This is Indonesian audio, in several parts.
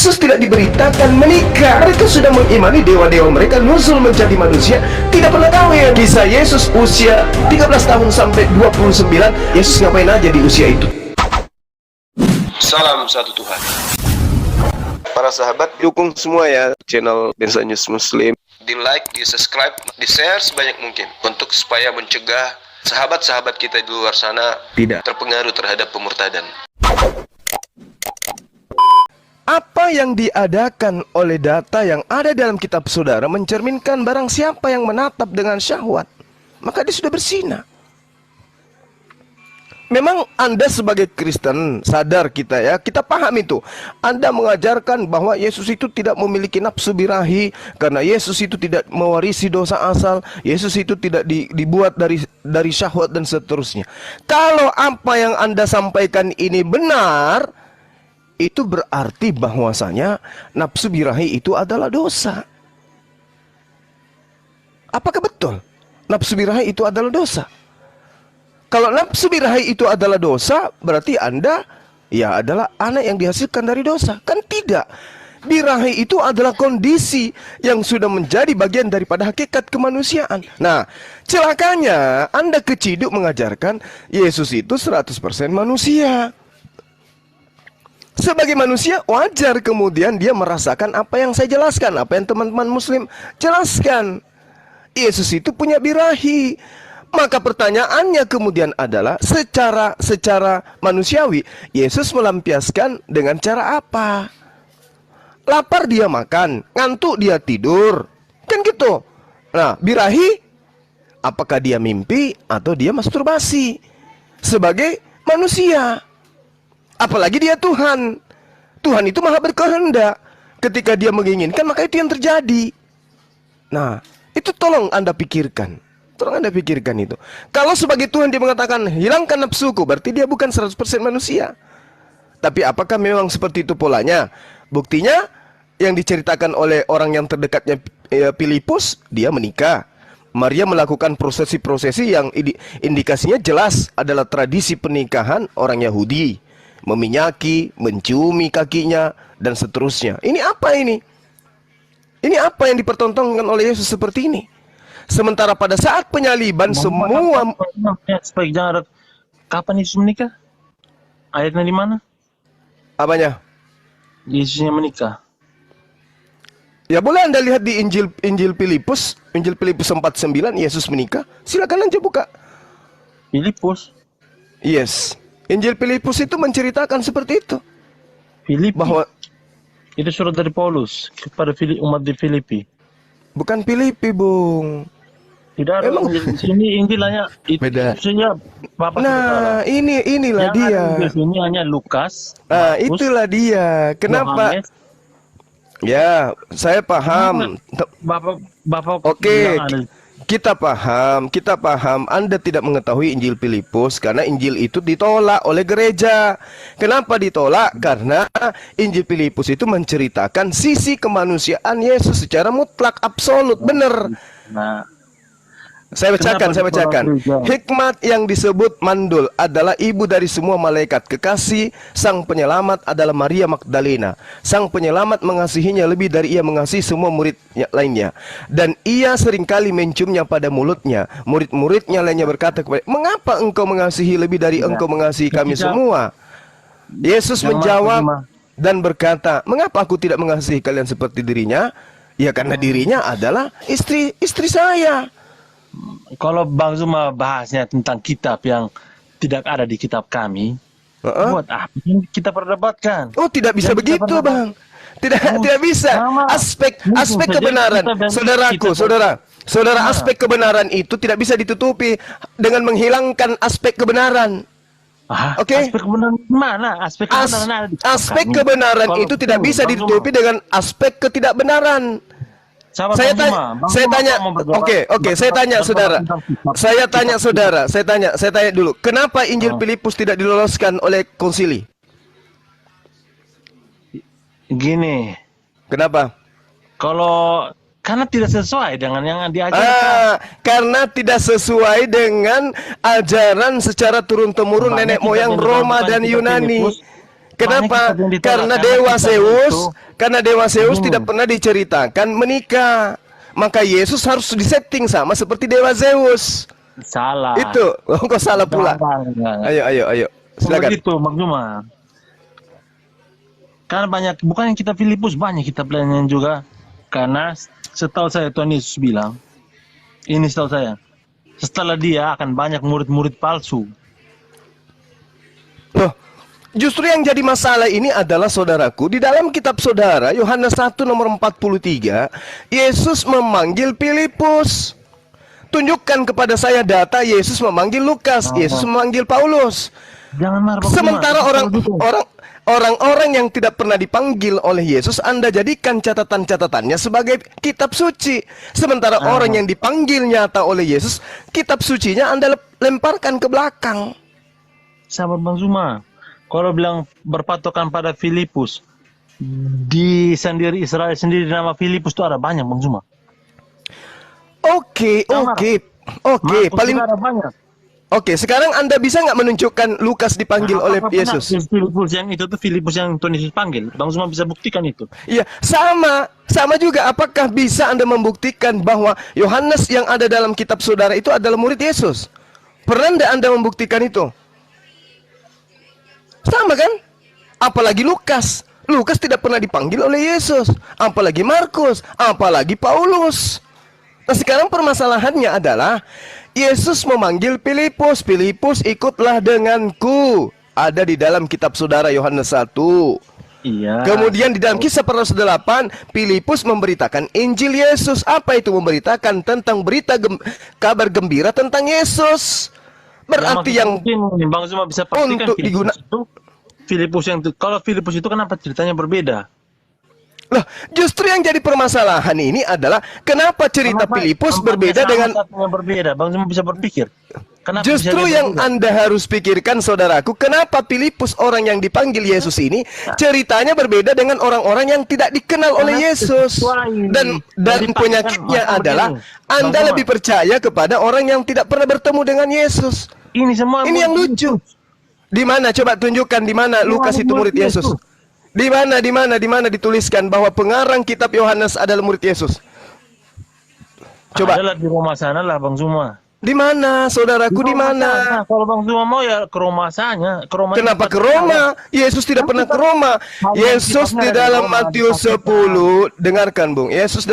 Yesus tidak diberitakan menikah. Mereka sudah mengimani dewa-dewa mereka nuzul menjadi manusia. Tidak pernah tahu ya, bisa Yesus usia 13 tahun sampai 29. Yesus ngapain aja di usia itu? Salam satu Tuhan. Para sahabat, dukung semua ya channel Densa News Muslim. Di like, di subscribe, di share sebanyak mungkin untuk supaya mencegah sahabat-sahabat kita di luar sana tidak terpengaruh terhadap pemurtadan. Apa yang diadakan oleh data yang ada dalam kitab saudara mencerminkan barang siapa yang menatap dengan syahwat, maka dia sudah berzina. Memang Anda sebagai Kristen sadar kita ya, kita paham itu. Anda mengajarkan bahwa Yesus itu tidak memiliki nafsu birahi karena Yesus itu tidak mewarisi dosa asal, Yesus itu tidak dibuat dari syahwat dan seterusnya. Kalau apa yang Anda sampaikan ini benar, itu berarti bahwasanya nafsu birahi itu adalah dosa. Apakah betul nafsu birahi itu adalah dosa? Kalau nafsu birahi itu adalah dosa, berarti Anda ya adalah anak yang dihasilkan dari dosa. Kan tidak. Birahi itu adalah kondisi yang sudah menjadi bagian daripada hakikat kemanusiaan. Nah, celakanya Anda keciduk mengajarkan Yesus itu 100% manusia. Sebagai manusia wajar kemudian dia merasakan apa yang saya jelaskan, apa yang teman-teman muslim jelaskan. Yesus itu punya birahi. Maka pertanyaannya kemudian adalah secara manusiawi Yesus melampiaskan dengan cara apa? Lapar dia makan, ngantuk dia tidur. Kan gitu. Nah, birahi apakah dia mimpi atau dia masturbasi? Sebagai manusia. Apalagi dia Tuhan. Tuhan itu maha berkehendak. Ketika dia menginginkan, maka itu yang terjadi. Nah, itu tolong Anda pikirkan. Tolong Anda pikirkan itu. Kalau sebagai Tuhan dia mengatakan, hilangkan nafsuku, berarti dia bukan 100% manusia. Tapi apakah memang seperti itu polanya? Buktinya, yang diceritakan oleh orang yang terdekatnya Filipus, dia menikah. Maria melakukan prosesi-prosesi yang indikasinya jelas adalah tradisi pernikahan orang Yahudi. Meminyaki, menciumi kakinya, dan seterusnya. Ini apa ini? Ini apa yang dipertontonkan oleh Yesus seperti ini? Sementara pada saat penyaliban semua... Kapan Yesus menikah? Ayatnya di mana? Apanya? Yesusnya menikah. Ya boleh Anda lihat di Injil Filipus 4:9 Yesus menikah. Silakan aja buka. Filipus? Yes. Injil Filipus itu menceritakan seperti itu. Filipi? Bahwa itu surat dari Paulus kepada umat di Filipi. Bukan Filipi, Bung. Tidak ada di sini Injilnya itu beda. Bapak nah, inilah yang dia. Di sini hanya Lukas. Nah, Markus, itulah dia. Kenapa? Yohanes. Ya, saya paham. Bapak Oke, kita paham. Anda tidak mengetahui Injil Filipus karena Injil itu ditolak oleh gereja. Kenapa ditolak? Karena Injil Filipus itu menceritakan sisi kemanusiaan Yesus secara mutlak, absolut, benar. Nah, Saya bacakan. Hikmat yang disebut mandul adalah ibu dari semua malaikat. Kekasih sang penyelamat adalah Maria Magdalena. Sang penyelamat mengasihinya lebih dari ia mengasihi semua muridnya lainnya. Dan ia seringkali menciumnya pada mulutnya. Murid-muridnya lainnya berkata kepada, mengapa engkau mengasihi lebih dari engkau mengasihi kami semua? Yesus menjawab dan berkata, mengapa aku tidak mengasihi kalian seperti dirinya? Ya karena dirinya adalah istri saya. Kalau Bang Zuma bahasnya tentang kitab yang tidak ada di kitab kami, buat apa kita perdebatkan? Oh, tidak bisa begitu, Bang. Tidak bisa. Aspek kebenaran, saudara, aspek kebenaran itu tidak bisa ditutupi dengan menghilangkan aspek kebenaran. Oke? Aspek kebenaran mana? Aspek kebenaran itu tidak bisa ditutupi dengan aspek ketidakbenaran. Saya tanya dulu, kenapa Injil Filipus tidak diloloskan oleh konsili? Gini. Kenapa? Karena tidak sesuai dengan yang diajarkan. Karena tidak sesuai dengan ajaran secara turun-temurun nenek moyang Roma dan Yunani. Kenapa? kitab yang ditolak, Karena karena Dewa kitab Zeus, itu karena Dewa Zeus begini. tidak pernah diceritakan menikah. Maka Yesus harus disetting sama seperti Dewa Zeus. Salah. Itu, kok salah pula. Enggak. Ayo. Silakan. Begitu, Bang Zuma. Karena banyak, bukan yang kitab Filipus, banyak kitab lainnya juga. Karena setahu saya Tuhan Yesus bilang, ini setahu saya, setelah dia akan banyak murid-murid palsu. Loh, justru yang jadi masalah ini adalah saudaraku, di dalam kitab saudara Yohanes 1 nomor 43, Yesus memanggil Filipus. Tunjukkan kepada saya data Yesus memanggil Lukas, Yesus memanggil Paulus. Jangan marah, Bang Sementara Zuma. orang-orang yang tidak pernah dipanggil oleh Yesus Anda jadikan catatan-catatannya sebagai kitab suci. Sementara orang yang dipanggil nyata oleh Yesus, kitab sucinya Anda lemparkan ke belakang. Sahabat Bang Zuma, kalau bilang berpatokan pada Filipus, di sendiri Israel sendiri nama Filipus itu ada banyak, Bang Zuma. Oke. Markus Paling juga ada banyak. Oke, sekarang Anda bisa nggak menunjukkan Lukas dipanggil oleh Apakah Yesus? benar Filipus yang itu tuh Filipus yang Tuhan Yesus panggil. Bang Zuma bisa buktikan itu. Iya, sama juga. Apakah bisa Anda membuktikan bahwa Yohanes yang ada dalam kitab saudara itu adalah murid Yesus? Pernah nggak Anda membuktikan itu? Sama kan? Apalagi Lukas. Lukas tidak pernah dipanggil oleh Yesus. Apalagi Markus, apalagi Paulus. Nah, sekarang permasalahannya adalah Yesus memanggil Filipus. Filipus, ikutlah denganku. Ada di dalam kitab saudara Yohanes 1. Iya. Kemudian di dalam kisah para rasul 8, Filipus memberitakan Injil Yesus. Apa itu memberitakan? Tentang kabar gembira tentang Yesus. Berarti yang mungkin Bang Zuma bisa pastikan untuk Filipus yang itu. Kalau Filipus itu kenapa ceritanya berbeda? Loh, justru yang jadi permasalahan ini adalah kenapa cerita Filipus berbeda dengan satunya berbeda. Bang Zuma bisa berpikir. Kenapa justru bisa yang berbeda? Anda harus pikirkan saudaraku, kenapa Filipus orang yang dipanggil Yesus ini ceritanya berbeda dengan orang-orang yang tidak dikenal oleh Yesus. Dan penyakitnya adalah Anda lebih percaya kepada orang yang tidak pernah bertemu dengan Yesus. Ini semua Ini yang lucu. Di mana? Coba tunjukkan di mana Lukas itu murid Yesus. Di mana dituliskan bahwa pengarang kitab Yohanes adalah murid Yesus? Coba. Adalah di rumah sana lah Bang Zuma. Di mana, saudaraku, di mana? Kalau Bang Zuma mau ya ke rumah sana. Kenapa ke Roma? Yesus tidak pernah ke Roma. Yesus di dalam Matius 10, dengarkan Bung. Yesus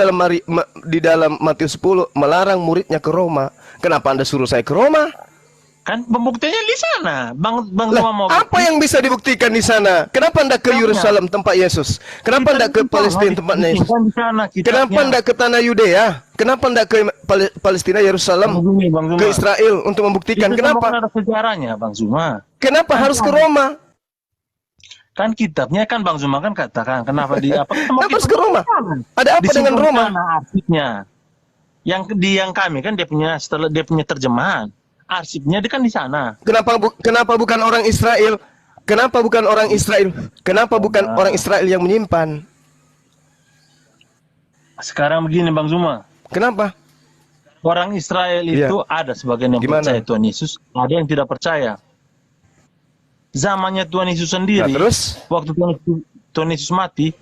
di dalam Matius 10 melarang muridnya ke Roma. Kenapa Anda suruh saya ke Roma? Kan pembuktiannya di sana. Bang Zuma mau Apa yang bisa dibuktikan di sana? Kenapa Anda ke Yerusalem tempat Yesus? Kenapa Anda ke Palestina tempatnya Yesus? Kenapa Anda ke tanah Yudea? Kenapa Anda ke Palestina, Yerusalem, ke Israel untuk membuktikan? Itu Kenapa? kan ada sejarahnya Bang Zuma. Kenapa harus ke Roma? Kan kitabnya kan Bang Zuma kan katakan kenapa Kenapa harus ke Roma? Ada apa dengan Roma? Arsipnya. Yang kami kan dia punya terjemahan. Arsipnya dia kan di sana. Kenapa bukan orang Israel? Kenapa bukan orang Israel? Kenapa bukan orang Israel yang menyimpan? Sekarang begini Bang Zuma. Kenapa? Orang Israel itu ada sebagian yang percaya Tuhan Yesus, ada yang tidak percaya. Zamannya Tuhan Yesus sendiri, terus? Waktu Tuhan Yesus mati,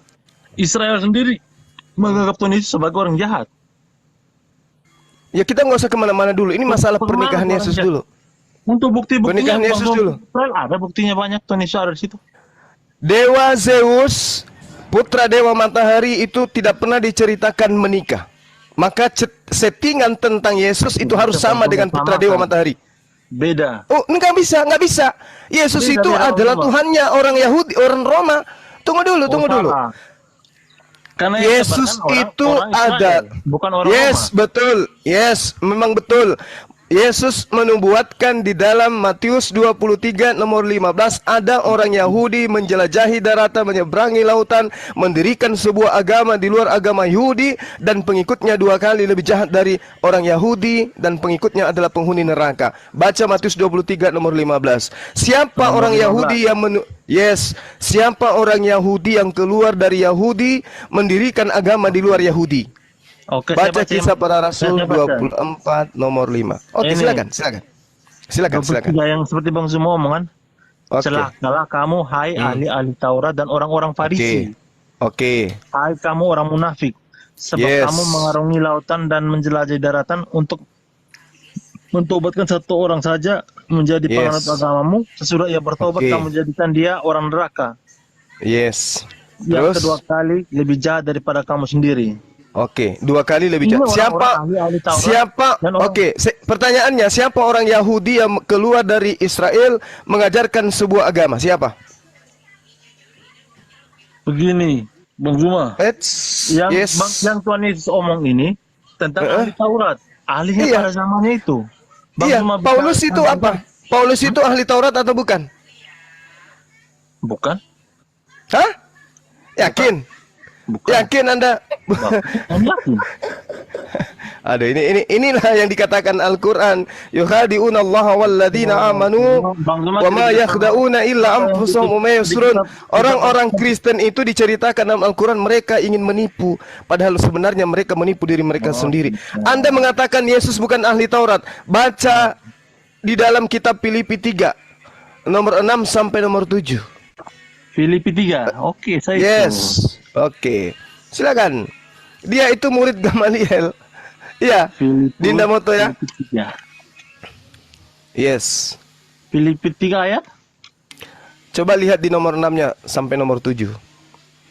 Israel sendiri menganggap Tuhan Yesus sebagai orang jahat. Ya kita nggak usah kemana-mana dulu. Ini masalah pernikahan Yesus dulu. Untuk bukti-buktinya pernikahan Yesus dulu. Ada buktinya banyak. Tuhan Yesus ada di situ. Dewa Zeus, putra dewa matahari itu tidak pernah diceritakan menikah. Maka settingan tentang Yesus itu harus sama dengan putra dewa matahari. Beda. Oh, nggak bisa. Yesus itu adalah Tuhannya orang Yahudi, orang Roma. Tunggu dulu. Karena Yesus itu ada. Bukan orang Yes, Roma. betul. Yes, memang betul. Yesus menubuatkan di dalam Matius 23 nomor 15 ada orang Yahudi menjelajahi daratan, menyeberangi lautan, mendirikan sebuah agama di luar agama Yahudi, dan pengikutnya 2 kali lebih jahat dari orang Yahudi, dan pengikutnya adalah penghuni neraka. Baca Matius 23 nomor 15. Siapa orang Yahudi yang siapa orang Yahudi yang keluar dari Yahudi mendirikan agama di luar Yahudi? Oke, Baca Kisah Para Rasul 24 nomor 5. Oke, silakan. Yang seperti Bang Zuma omongan. Oke. Celakalah kamu, hai ahli-ahli Taurat dan orang-orang Farisi. Oke. Hai kamu orang munafik, sebab Yes. kamu mengarungi lautan dan menjelajahi daratan untuk mentobatkan satu orang saja menjadi Yes. penganut agamamu. Sesudah ia bertobat, Oke. kamu jadikan dia orang neraka. Yes. Yang Terus? kedua kali lebih jahat daripada kamu sendiri. Oke, 2 kali lebih Ini jahat. Siapa? orang-orang ahli Taurat Siapa? dan orang- Oke, pertanyaannya, siapa orang Yahudi yang keluar dari Israel mengajarkan sebuah agama? Siapa? Begini, Bang Zuma, yang Yes. yang Tuhan Yesus omong ini tentang ahli Taurat, ahlinya Iya. pada zamannya itu. Bang Iya, Zuma Paulus bicara itu tentang- apa? Paulus itu ahli Taurat atau bukan? Bukan, Hah? Yakin? bukan. Yakin Anda? Bukan yakin. Aduh, inilah yang dikatakan Al-Qur'an, yukhadi'una Allah walladzina amanu Bang Zuma wa ma tidak yakhda'una illa anfusahum wa ma yusrun. Orang-orang Kristen itu diceritakan dalam Al-Qur'an mereka ingin menipu, padahal sebenarnya mereka menipu diri mereka sendiri. Anda mengatakan Yesus bukan ahli Taurat. Baca di dalam kitab Filipi 3 nomor 6 sampai nomor 7. Filipi 3. Oke, saya itu. Yes. Oke. Silakan. Dia itu murid Gamaliel. Iya. Filipi, Dinda Moto ya. Filipi 3. Yes. Filipi 3 ayat Coba lihat di nomor 6-nya sampai nomor 7.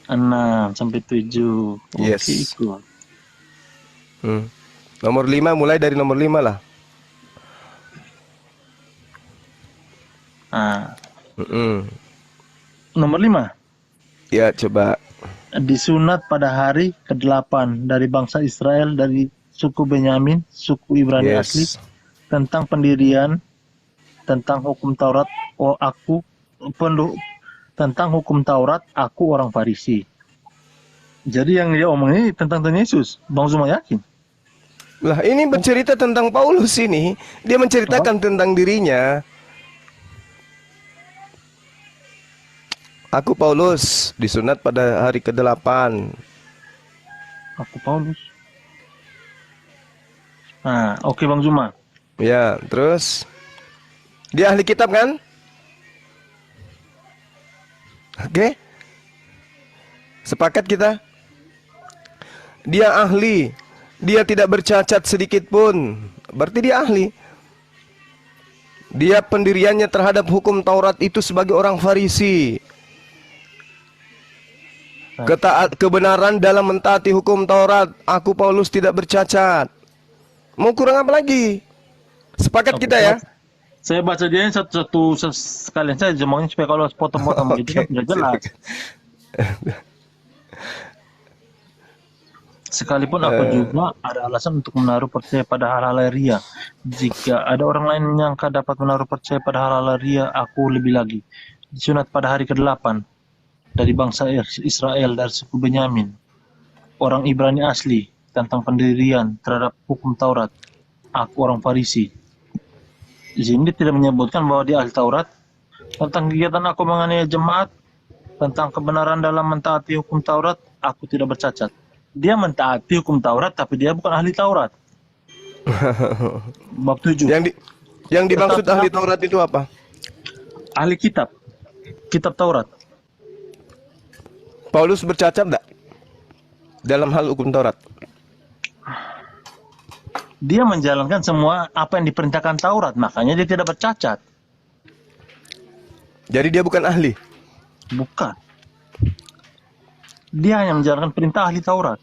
6 sampai 7. Yes. Oke, ikut. Nomor 5, mulai dari nomor 5 lah. Nah, Mm-mm. nomor 5. Ya, coba. Disunat pada hari ke-8 dari bangsa Israel, dari suku Benyamin, suku Ibrani asli, Yes. tentang pendirian, tentang hukum Taurat, tentang hukum Taurat, aku orang Farisi. Jadi yang dia omong ini tentang Tuhan Yesus. Bang Zuma yakin? Lah, ini bercerita tentang Paulus ini. Dia menceritakan tentang dirinya. Aku Paulus, disunat pada hari ke-8. Aku Paulus. Nah, oke Bang Zuma. Ya, terus dia ahli kitab kan? Oke. Sepakat kita? Dia ahli. Dia tidak bercacat sedikit pun. Berarti dia ahli. Dia pendiriannya terhadap hukum Taurat itu sebagai orang Farisi. Kebenaran dalam mentaati hukum Taurat. Aku Paulus tidak bercacat. Mau kurang apa lagi? Sepakat kita ya? Saya baca dia ini satu-satu sekalian saya jemongin supaya kalau potong-potong begitu kan sudah jelas. Sekalipun aku juga ada alasan untuk menaruh percaya pada hal-hal ria. Jika ada orang lain menyangka dapat menaruh percaya pada hal-hal ria, aku lebih lagi. Disunat pada hari ke-8 dari bangsa Israel, dari suku Benyamin, orang Ibrani asli, tentang pendirian terhadap hukum Taurat. Aku orang Farisi. Di sini tidak menyebutkan bahwa dia ahli Taurat. Tentang kegiatan aku menganiaya jemaat, tentang kebenaran dalam mentaati hukum Taurat, aku tidak bercacat. Dia mentaati hukum Taurat, tapi dia bukan ahli Taurat. Bab 7. Yang dimaksud ahli Taurat itu apa? Ahli kitab. Kitab Taurat. Paulus bercacat enggak? Dalam hal hukum Taurat. Dia menjalankan semua apa yang diperintahkan Taurat, makanya dia tidak bercacat. Jadi dia bukan ahli. Bukan. Dia hanya menjalankan perintah ahli Taurat.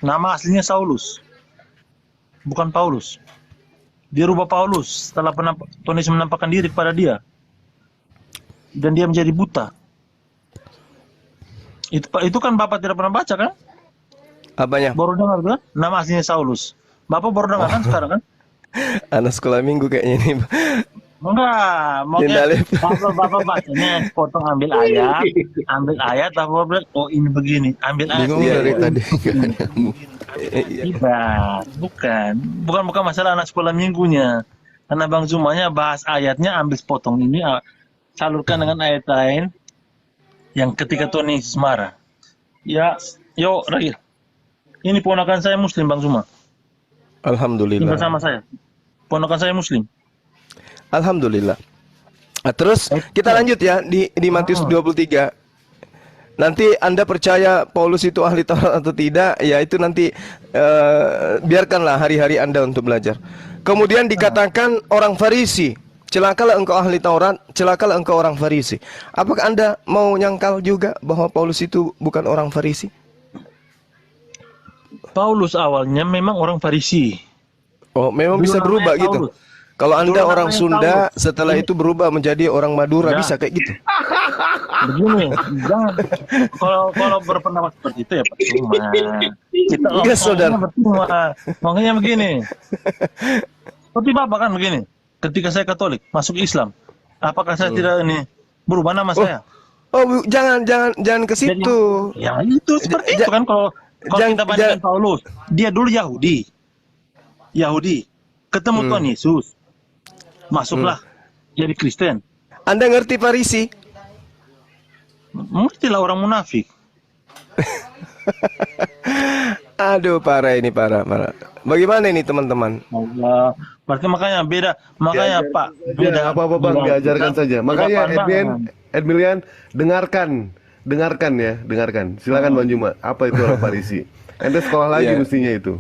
Nama aslinya Saulus. Bukan Paulus. Dia rubah Paulus setelah Tuhan Yesus menampakkan diri kepada dia. Dan dia menjadi buta. Itu kan Bapak tidak pernah baca kan? Apanya? Baru dengar kan? Nama aslinya Saulus. Bapak baru dengar kan sekarang kan? Anak sekolah minggu kayaknya ini. Enggak, makanya bapak bacanya potong ambil ayat, Bapak bilang, oh ini begini, ambil ayat. Bingung dari tadi. Tidak, bukan masalah anak sekolah minggunya. Karena Bang Zumanya bahas ayatnya, ambil sepotong ini, salurkan dengan ayat lain yang ketika Tuhan Yesus marah. Ya, yuk, Rahil. Ini ponakan saya Muslim, Bang Zuma. Alhamdulillah. Tinggal sama saya. Ponakan saya Muslim. Alhamdulillah. Nah, terus kita lanjut ya di Matius 23. Nanti Anda percaya Paulus itu ahli Taurat atau tidak, ya itu nanti biarkanlah hari-hari Anda untuk belajar. Kemudian dikatakan orang Farisi, celakalah engkau ahli Taurat, celakalah engkau orang Farisi. Apakah Anda mau nyangkal juga bahwa Paulus itu bukan orang Farisi? Paulus awalnya memang orang Farisi. Oh, memang Dulu bisa namanya berubah gitu. Paulus. Kalau Anda Dulu orang namanya Sunda, Paulus. setelah itu berubah menjadi orang Madura, Ya. bisa kayak gitu. Begini, jangan kalau berpendapat seperti itu ya percuma. Kita Enggak, saudara. percuma. Makanya begini. Seperti Bapak kan begini. Ketika saya Katolik, masuk Islam, apakah saya tidak ini berubah nama saya? Oh, jangan ke situ. Ya itu seperti itu kan kalau kita bandingkan Paulus, dia dulu Yahudi, ketemu Tuhan Yesus, masuklah jadi Kristen. Anda ngerti Farisi? Mengertilah orang munafik. Aduh, parah ini, parah. Bagaimana ini teman-teman? Allah. Berarti makanya beda, makanya Diajar- Pak, Ya, beda. apa-apa Bang, diajarkan saja. Makanya Edmilian, dengarkan ya, dengarkan. Silakan Bang Juma, apa itu orang Farisi? Ente sekolah lagi Iya. mestinya itu.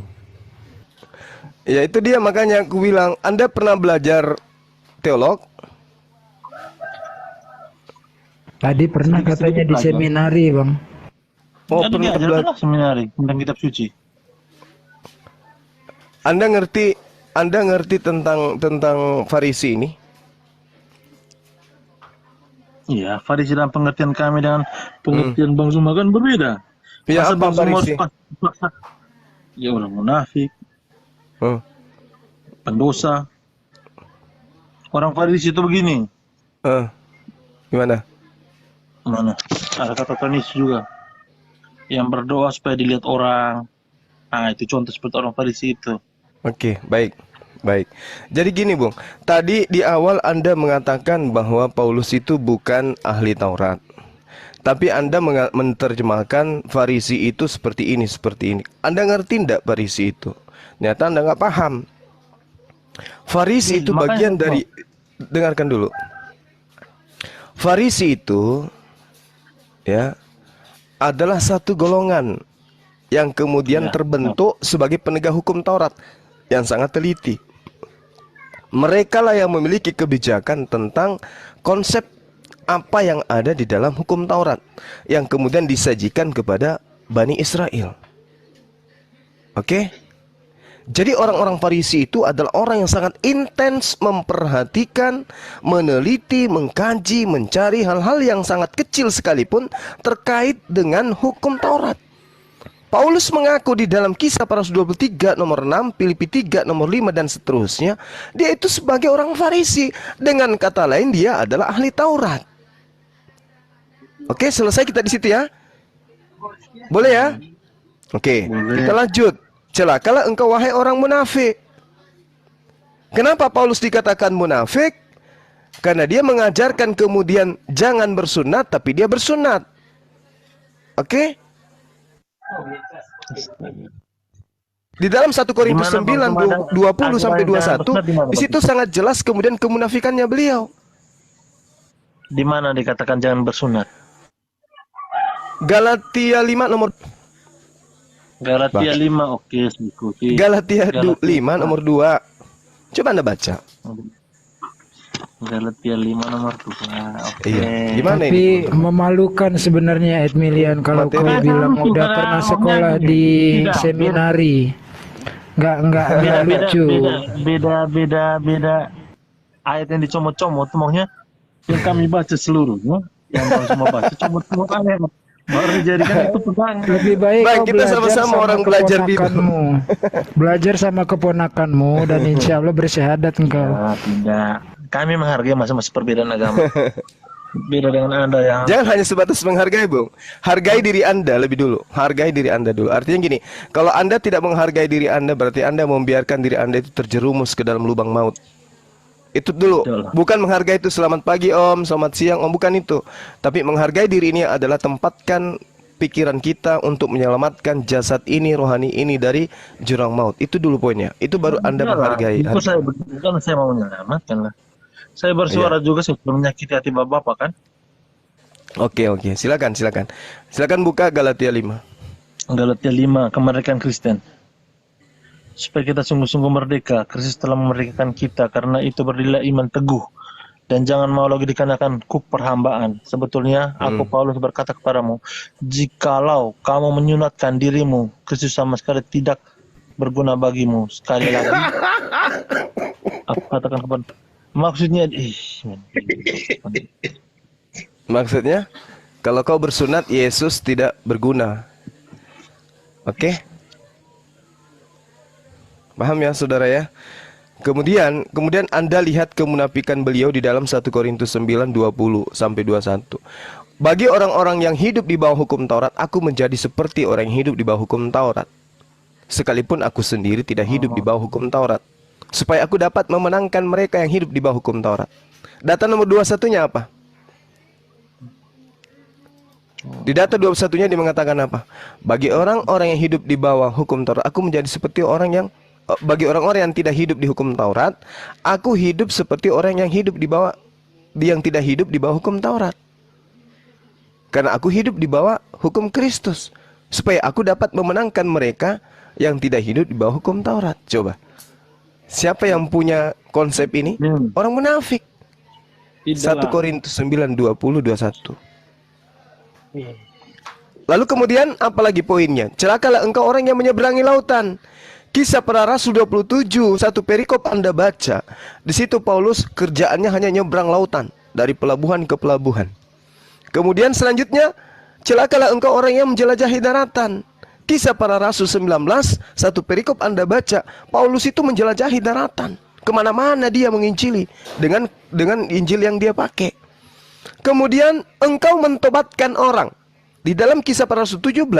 Ya itu dia, makanya aku bilang, Anda pernah belajar teolog? Tadi pernah katanya di seminari, Bang. Oh, Jadi pernah belajar. diajarkanlah seminari tentang kitab suci. Anda ngerti tentang Farisi ini? Iya, Farisi dalam pengertian kami dengan pengertian Bang Zuma kan berbeda. Ya, Masa apa Bang Zuma Farisi? Ya orang munafik, Oh, pendosa. Orang Farisi itu begini. gimana? Mana? Ada kata Tuhan Yesus juga. Yang berdoa supaya dilihat orang. Ah, itu contoh seperti orang Farisi itu. Oke, baik. Jadi gini, Bung. Tadi di awal Anda mengatakan bahwa Paulus itu bukan ahli Taurat. Tapi Anda menerjemahkan Farisi itu seperti ini. Anda ngerti enggak Farisi itu? Ternyata Anda nggak paham. Farisi itu Makanya, bagian dari... Dengarkan dulu. Farisi itu ya adalah satu golongan yang kemudian Ya. terbentuk sebagai penegak hukum Taurat yang sangat teliti. Mereka lah yang memiliki kebijakan tentang konsep apa yang ada di dalam hukum Taurat yang kemudian disajikan kepada Bani Israel. Oke? Jadi orang-orang Farisi itu adalah orang yang sangat intens memperhatikan, meneliti, mengkaji, mencari hal-hal yang sangat kecil sekalipun terkait dengan hukum Taurat. Paulus mengaku di dalam Kisah Para Rasul 23 nomor 6, Filipi 3 nomor 5 dan seterusnya, dia itu sebagai orang Farisi. Dengan kata lain dia adalah ahli Taurat. Oke, selesai kita di situ ya. Boleh ya? Oke, Boleh. kita lanjut. Celakalah engkau wahai orang munafik. Kenapa Paulus dikatakan munafik? Karena dia mengajarkan kemudian jangan bersunat, tapi dia bersunat. Oke? Di dalam 1 Korintus Di mana, 9 Bang? 20 sampai Ada 21, di situ sangat jelas kemudian kemunafikannya beliau. Di mana dikatakan jangan bersunat? Galatia 5 nomor Galatia 5, oke, ikuti. Galatia 5 nomor 2. Coba Anda baca. Galatia 5 nomor 2. Oke. Iya. Gimana Tapi ini? memalukan sebenarnya Edmilian kalau Materi. kau bilang Bukan, udah pernah sekolah di tidak. seminari. Nggak lucu. Beda ayat yang dicomot-comot itu maksudnya yang kami baca seluruhnya, yang Bang semua baca comot-comot ayat baru dijadikan itu pegangan. Lebih baik Baik, kau kita belajar sama-sama sama orang belajar Bible. keponakanmu. Belajar sama keponakanmu dan insya Allah bersyahadat engkau. Ah, tidak. Kami menghargai masing-masing perbedaan agama. Beda dengan Anda yang Jangan hanya sebatas menghargai, Bung. Hargai diri Anda lebih dulu. Hargai diri Anda dulu. Artinya gini, kalau Anda tidak menghargai diri Anda, berarti Anda membiarkan diri Anda itu terjerumus ke dalam lubang maut. Itu dulu. Betul. Bukan menghargai itu selamat pagi Om, selamat siang Om, bukan itu. Tapi menghargai diri ini adalah tempatkan pikiran kita untuk menyelamatkan jasad ini, rohani ini dari jurang maut. Itu dulu poinnya. Itu baru Anda Iyalah, menghargai. itu saya mau menyelamatkan lah. Saya bersuara juga sih menyakiti hati bapak-bapak kan. Oke, silakan. Silakan buka Galatia 5. Galatia 5, kemerdekaan Kristen. Supaya kita sungguh-sungguh merdeka, Kristus telah memerdekakan kita, karena itu berdirilah iman teguh. Dan jangan mau lagi dikenakan kuk perhambaan. Sebetulnya aku Paulus berkata kepadamu, jikalau kamu menyunatkan dirimu, Kristus sama sekali tidak berguna bagimu. Sekali lagi, aku katakan kepada, maksudnya, Maksudnya, kalau kau bersunat, Yesus tidak berguna. Oke? Paham ya, saudara ya? Kemudian Anda lihat kemunafikan beliau di dalam 1 Korintus 9, 20 sampai 21. Bagi orang-orang yang hidup di bawah hukum Taurat, aku menjadi seperti orang yang hidup di bawah hukum Taurat. Sekalipun aku sendiri tidak hidup di bawah hukum Taurat, supaya aku dapat memenangkan mereka yang hidup di bawah hukum Taurat. Data nomor 21-nya apa? Di data 21-nya dia mengatakan apa? Bagi orang-orang yang hidup di bawah hukum Taurat, aku menjadi seperti orang yang bagi orang-orang yang tidak hidup di hukum Taurat, aku hidup seperti orang yang hidup di bawah yang tidak hidup di bawah hukum Taurat. Karena aku hidup di bawah hukum Kristus, supaya aku dapat memenangkan mereka yang tidak hidup di bawah hukum Taurat. Coba. Siapa yang punya konsep ini? Orang munafik. 1 Korintus 9, 20, 21. Lalu kemudian apalagi poinnya? Celakalah engkau orang yang menyeberangi lautan. Kisah para Rasul 27, satu perikop Anda baca. Di situ Paulus kerjaannya hanya nyebrang lautan dari pelabuhan ke pelabuhan. Kemudian selanjutnya, celakalah engkau orang yang menjelajahi daratan. Kisah para Rasul 19, satu perikop Anda baca. Paulus itu menjelajahi daratan. Kemana-mana dia menginjili dengan Injil yang dia pakai. Kemudian engkau mentobatkan orang. Di dalam Kisah para Rasul 17,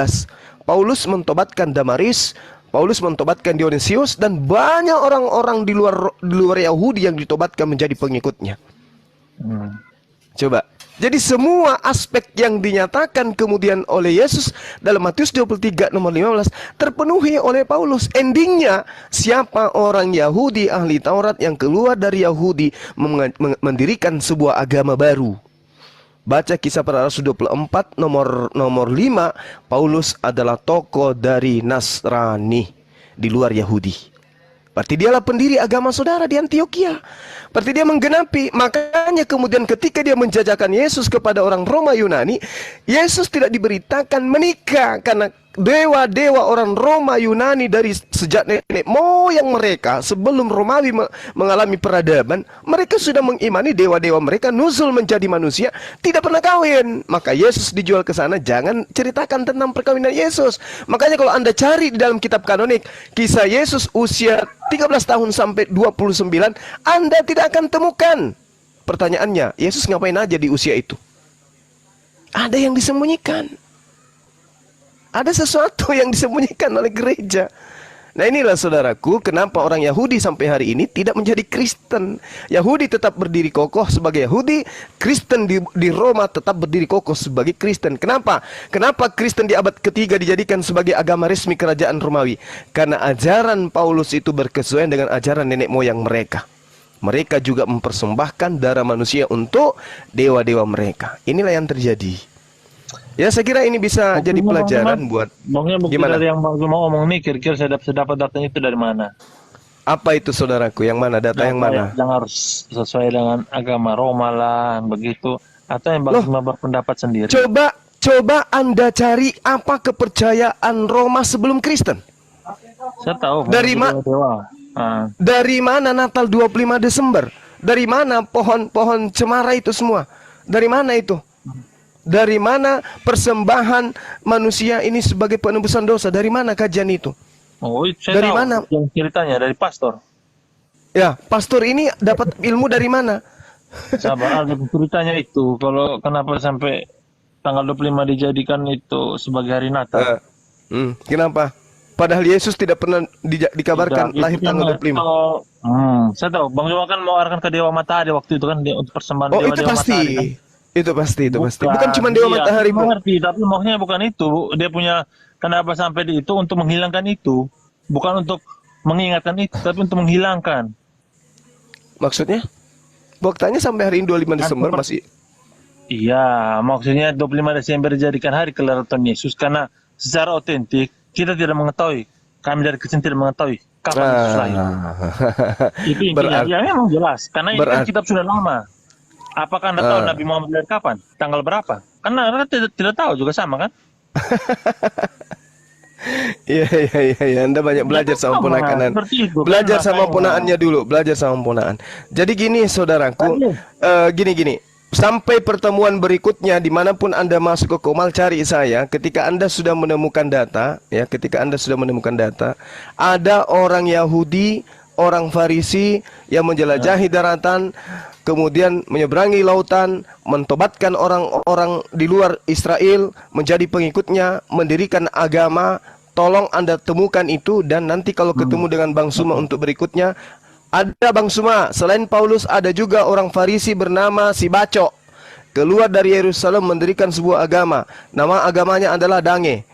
Paulus mentobatkan Damaris, Paulus mentobatkan Dionysius, dan banyak orang-orang di luar Yahudi yang ditobatkan menjadi pengikutnya. Coba. Jadi semua aspek yang dinyatakan kemudian oleh Yesus dalam Matius 23 nomor 15 terpenuhi oleh Paulus. Endingnya, siapa orang Yahudi ahli Taurat yang keluar dari Yahudi mendirikan sebuah agama baru. Baca Kisah para Rasul 24 nomor 5, Paulus adalah tokoh dari Nasrani di luar Yahudi. Berarti dialah pendiri agama saudara di Antioquia. Berarti dia menggenapi. Makanya kemudian ketika dia menjajakan Yesus kepada orang Roma Yunani, Yesus tidak diberitakan menikah, karena dewa-dewa orang Roma Yunani dari sejak nenek moyang mereka sebelum Romawi mengalami peradaban, mereka sudah mengimani dewa-dewa mereka nuzul menjadi manusia, tidak pernah kawin. Maka Yesus dijual ke sana. Jangan ceritakan tentang perkawinan Yesus. Makanya kalau Anda cari di dalam kitab kanonik kisah Yesus usia 13 tahun sampai 29, Anda tidak akan temukan. Pertanyaannya, Yesus ngapain aja di usia itu? Ada yang disembunyikan. Ada sesuatu yang disembunyikan oleh gereja. Nah inilah saudaraku, kenapa orang Yahudi sampai hari ini tidak menjadi Kristen. Yahudi tetap berdiri kokoh sebagai Yahudi, Kristen di Roma tetap berdiri kokoh sebagai Kristen. Kenapa? Kenapa Kristen di abad ketiga dijadikan sebagai agama resmi kerajaan Romawi? Karena ajaran Paulus itu berkesesuaian dengan ajaran nenek moyang mereka. Mereka juga mempersembahkan darah manusia untuk dewa-dewa mereka. Inilah yang terjadi. Ya saya kira ini bisa jadi pelajaran buat bukti gimana? Dari yang Bang mau ngomong nih, kira-kira saya dapat datanya itu dari mana? Apa itu saudaraku? Yang mana? Data yang mana? Yang harus sesuai dengan agama Roma lah, begitu. Atau yang Bang Zuma berpendapat sendiri? Coba Anda cari apa kepercayaan Roma sebelum Kristen. Saya tahu. Dari mana Natal 25 Desember? Dari mana pohon cemara itu semua? Dari mana itu? Dari mana persembahan manusia ini sebagai penebusan dosa? Dari mana kajian itu? Oh, saya dari tahu. mana? Yang ceritanya dari pastor. Ya, pastor ini dapat ilmu dari mana? Sabar, ada ceritanya itu. Kalau kenapa sampai tanggal 25 dijadikan itu sebagai hari Natal? Kenapa? Padahal Yesus tidak pernah dikabarkan lahir tanggal 25. Saya tahu. Bang Zuma kan mau arahkan ke Dewa Matahari waktu itu kan, untuk persembahan Dewa itu pasti. Matahari kan? Itu pasti. Bukan cuma Dewa Matahari, Bu. Mengerti, tapi maksudnya bukan itu, Bu. Dia punya kenapa sampai di itu untuk menghilangkan itu, bukan untuk mengingatkan itu, tapi untuk menghilangkan. Maksudnya? Faktanya sampai hari ini 25 Desember masih. Iya, maksudnya 25 Desember dijadikan hari kelahiran Yesus karena secara otentik kita tidak mengetahui, kami dari Kristen tidak mengetahui kapan Yesus lahir. Itu intinya. Ya memang jelas, karena ini kan kitab sudah lama. Apakah Anda tahu Nabi Muhammad lahir kapan? Tanggal berapa? Karena Anda tidak tahu juga sama kan? Iya. Anda banyak belajar sama ponakan. Belajar sama ponakannya dulu, belajar sama ponakan. Jadi gini saudaraku, gini. Sampai pertemuan berikutnya dimanapun Anda masuk ke Komal, cari saya. Ketika Anda sudah menemukan data, ya, ada orang Yahudi, orang Farisi yang menjelajahi daratan, kemudian menyeberangi lautan, mentobatkan orang-orang di luar Israel menjadi pengikutnya, mendirikan agama. Tolong Anda temukan itu, dan nanti kalau ketemu dengan Bang Suma untuk berikutnya, ada Bang Suma, selain Paulus ada juga orang Farisi bernama si Bacok. Keluar dari Yerusalem mendirikan sebuah agama. Nama agamanya adalah Dange.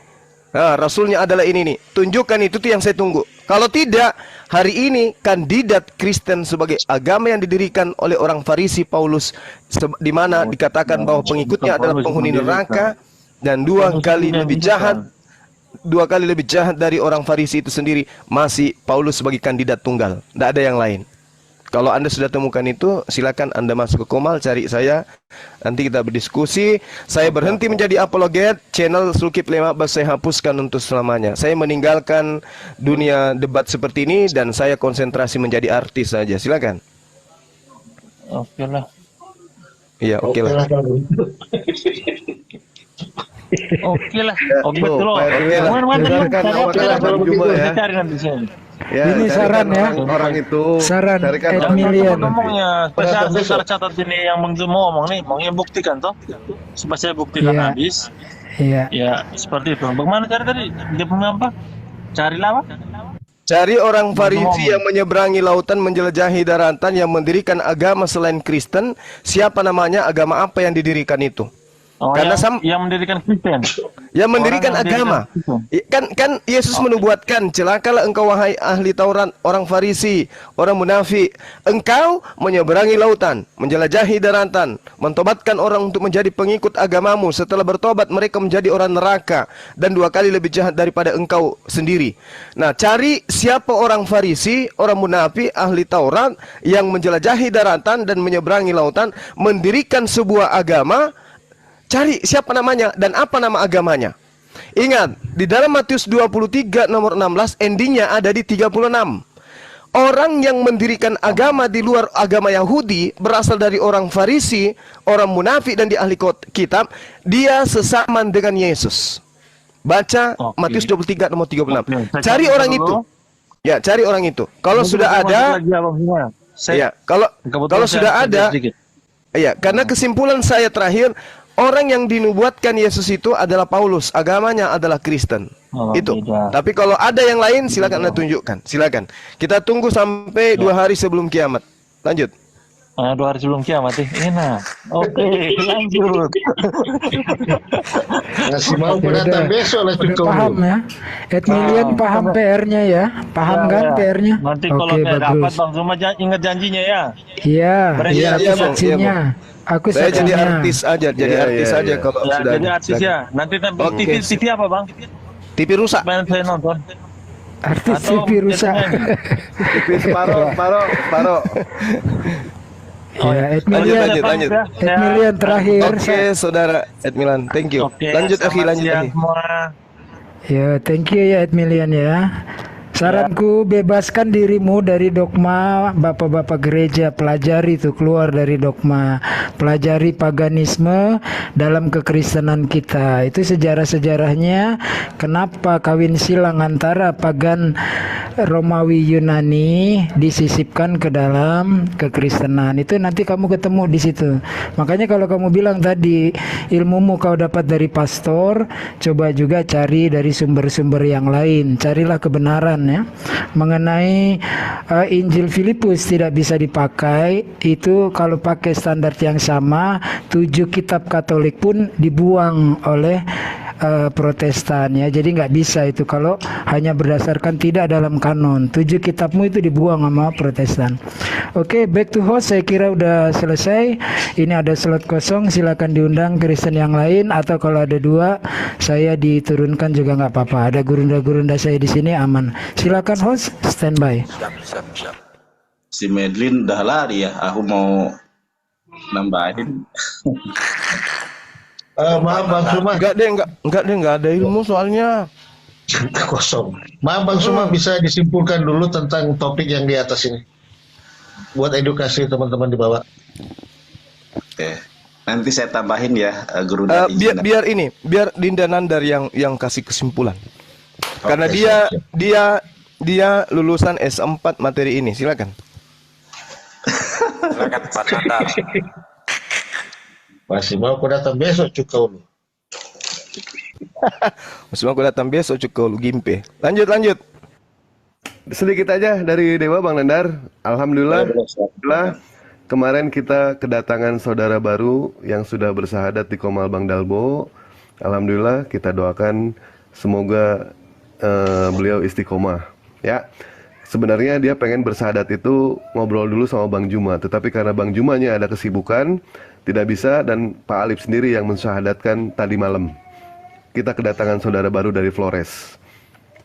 Nah, rasulnya adalah ini nih. Tunjukkan itu tuh yang saya tunggu. Kalau tidak, hari ini kandidat Kristen sebagai agama yang didirikan oleh orang Farisi Paulus, di mana dikatakan bahwa pengikutnya adalah penghuni neraka dan dua kali lebih jahat dari orang Farisi itu sendiri, masih Paulus sebagai kandidat tunggal. Tidak ada yang lain. Kalau Anda sudah temukan itu, silakan Anda masuk ke Komal, cari saya. Nanti kita berdiskusi. Saya berhenti menjadi apologet. Channel Sulkip 15 saya hapuskan untuk selamanya. Saya meninggalkan dunia debat seperti ini dan saya konsentrasi menjadi artis saja. Silakan. Oke lah. Iya, oke lah. Oke lah. Oke betul loh. Cari nanti sini. Ya, Ini saran ya. Orang itu Saran Edmilian. Ngomongnya, saya catat ini yang Bang Zuma ngomong nih, maunya buktikan toh. Supaya saya buktikan habis. Iya. Ya, seperti itu. Bagaimana cari tadi? Dia punya apa? Carilah apa? Cari orang Farisi yang menyeberangi lautan, menjelajahi daratan, yang mendirikan agama selain Kristen. Siapa namanya? Agama apa yang didirikan itu? Oh, Karena yang mendirikan Kristen. Yang mendirikan agama. Kan Yesus menubuatkan, celakalah engkau wahai ahli Taurat, orang Farisi, orang munafik. Engkau menyeberangi lautan, menjelajahi daratan, mentobatkan orang untuk menjadi pengikut agamamu. Setelah bertobat mereka menjadi orang neraka dan dua kali lebih jahat daripada engkau sendiri. Nah, cari siapa orang Farisi, orang munafik, ahli Taurat yang menjelajahi daratan dan menyeberangi lautan, mendirikan sebuah agama. Cari siapa namanya dan apa nama agamanya. Ingat, di dalam Matius 23 nomor 16, endingnya ada di 36. Orang yang mendirikan agama di luar agama Yahudi, berasal dari orang Farisi, orang munafik dan di ahli kitab, dia sesaman dengan Yesus. Baca Matius 23 nomor 36. Cari orang itu. Ya, cari orang itu. Kalau sudah ada, ya, kalau sudah ada, ya, karena kesimpulan saya terakhir, orang yang dinubuatkan Yesus itu adalah Paulus, agamanya adalah Kristen. Itu. Tapi kalau ada yang lain, silakan Anda tunjukkan. Silakan. Kita tunggu sampai 2 hari sebelum kiamat. Lanjut. 2 hari sebelum kiamat, enak. Oke, lanjut. Masih mau pendatang besok lah cukup. Paham ya? Edmilian paham PR-nya ya? Paham kan PR-nya? Nanti kalau saya dapat Bang Zuma ingat janjinya ya. Iya, iya, saksinya. Aku saya jadi saksinya. artis aja, kalau Ya, sudah jadi artis ya. Nanti TV apa Bang? TV rusak. Supaya saya nonton. Artis TV rusak. TV separuh. Ya, Edmilian. Lanjut. Edmilian terakhir. Oke, saudara Edmilan, thank you. Lanjut Akhi, lanjut Akhi. Ya, thank you ya Edmilian ya. Saranku, bebaskan dirimu dari dogma bapak-bapak gereja. Pelajari itu, keluar dari dogma. Pelajari paganisme dalam kekristenan kita. Itu sejarah-sejarahnya kenapa kawin silang antara pagan Romawi Yunani disisipkan ke dalam kekristenan. Itu nanti kamu ketemu di situ. Makanya kalau kamu bilang tadi ilmumu kau dapat dari pastor, coba juga cari dari sumber-sumber yang lain. Carilah kebenaran ya. Mengenai Injil Filipus tidak bisa dipakai, itu kalau pakai standar yang sama, 7 kitab Katolik pun dibuang oleh Protestan ya. Jadi nggak bisa itu kalau hanya berdasarkan tidak dalam kanon. 7 kitabmu itu dibuang sama Protestan. Oke, back to host. Saya kira udah selesai. Ini ada slot kosong. Silakan diundang Kristen yang lain atau kalau ada 2 saya diturunkan juga nggak apa-apa. Ada gurunda-gurunda saya di sini aman. Silakan host, standby. Siap. Si Medlin udah lari ya, aku mau nambahin. Maaf Bang Suma, Enggak ada ilmu soalnya. kosong. Maaf Bang Suma, bisa disimpulkan dulu tentang topik yang di atas ini. Buat edukasi teman-teman di bawah. Oke, nanti saya tambahin ya, Guru dan Izin. Biar Dinda Nandar yang kasih kesimpulan. Karena Oke, dia siap. lulusan S4 materi ini. Silakan. Silakan Pak Nandar. Masih mau aku datang besok cukau lu. Semua aku datang besok cukup lu gimpe. Lanjut. Sedikit aja dari Dewa Bang Nandar. Alhamdulillah kemarin kita kedatangan saudara baru yang sudah bersahadat di Komal Bang Dalbo. Alhamdulillah kita doakan semoga beliau istiqomah ya. Sebenarnya dia pengen bersahadat itu ngobrol dulu sama Bang Juma, tetapi karena Bang Jumanya ada kesibukan tidak bisa, dan Pak Alip sendiri yang mensyahadatkan tadi malam. Kita kedatangan saudara baru dari Flores.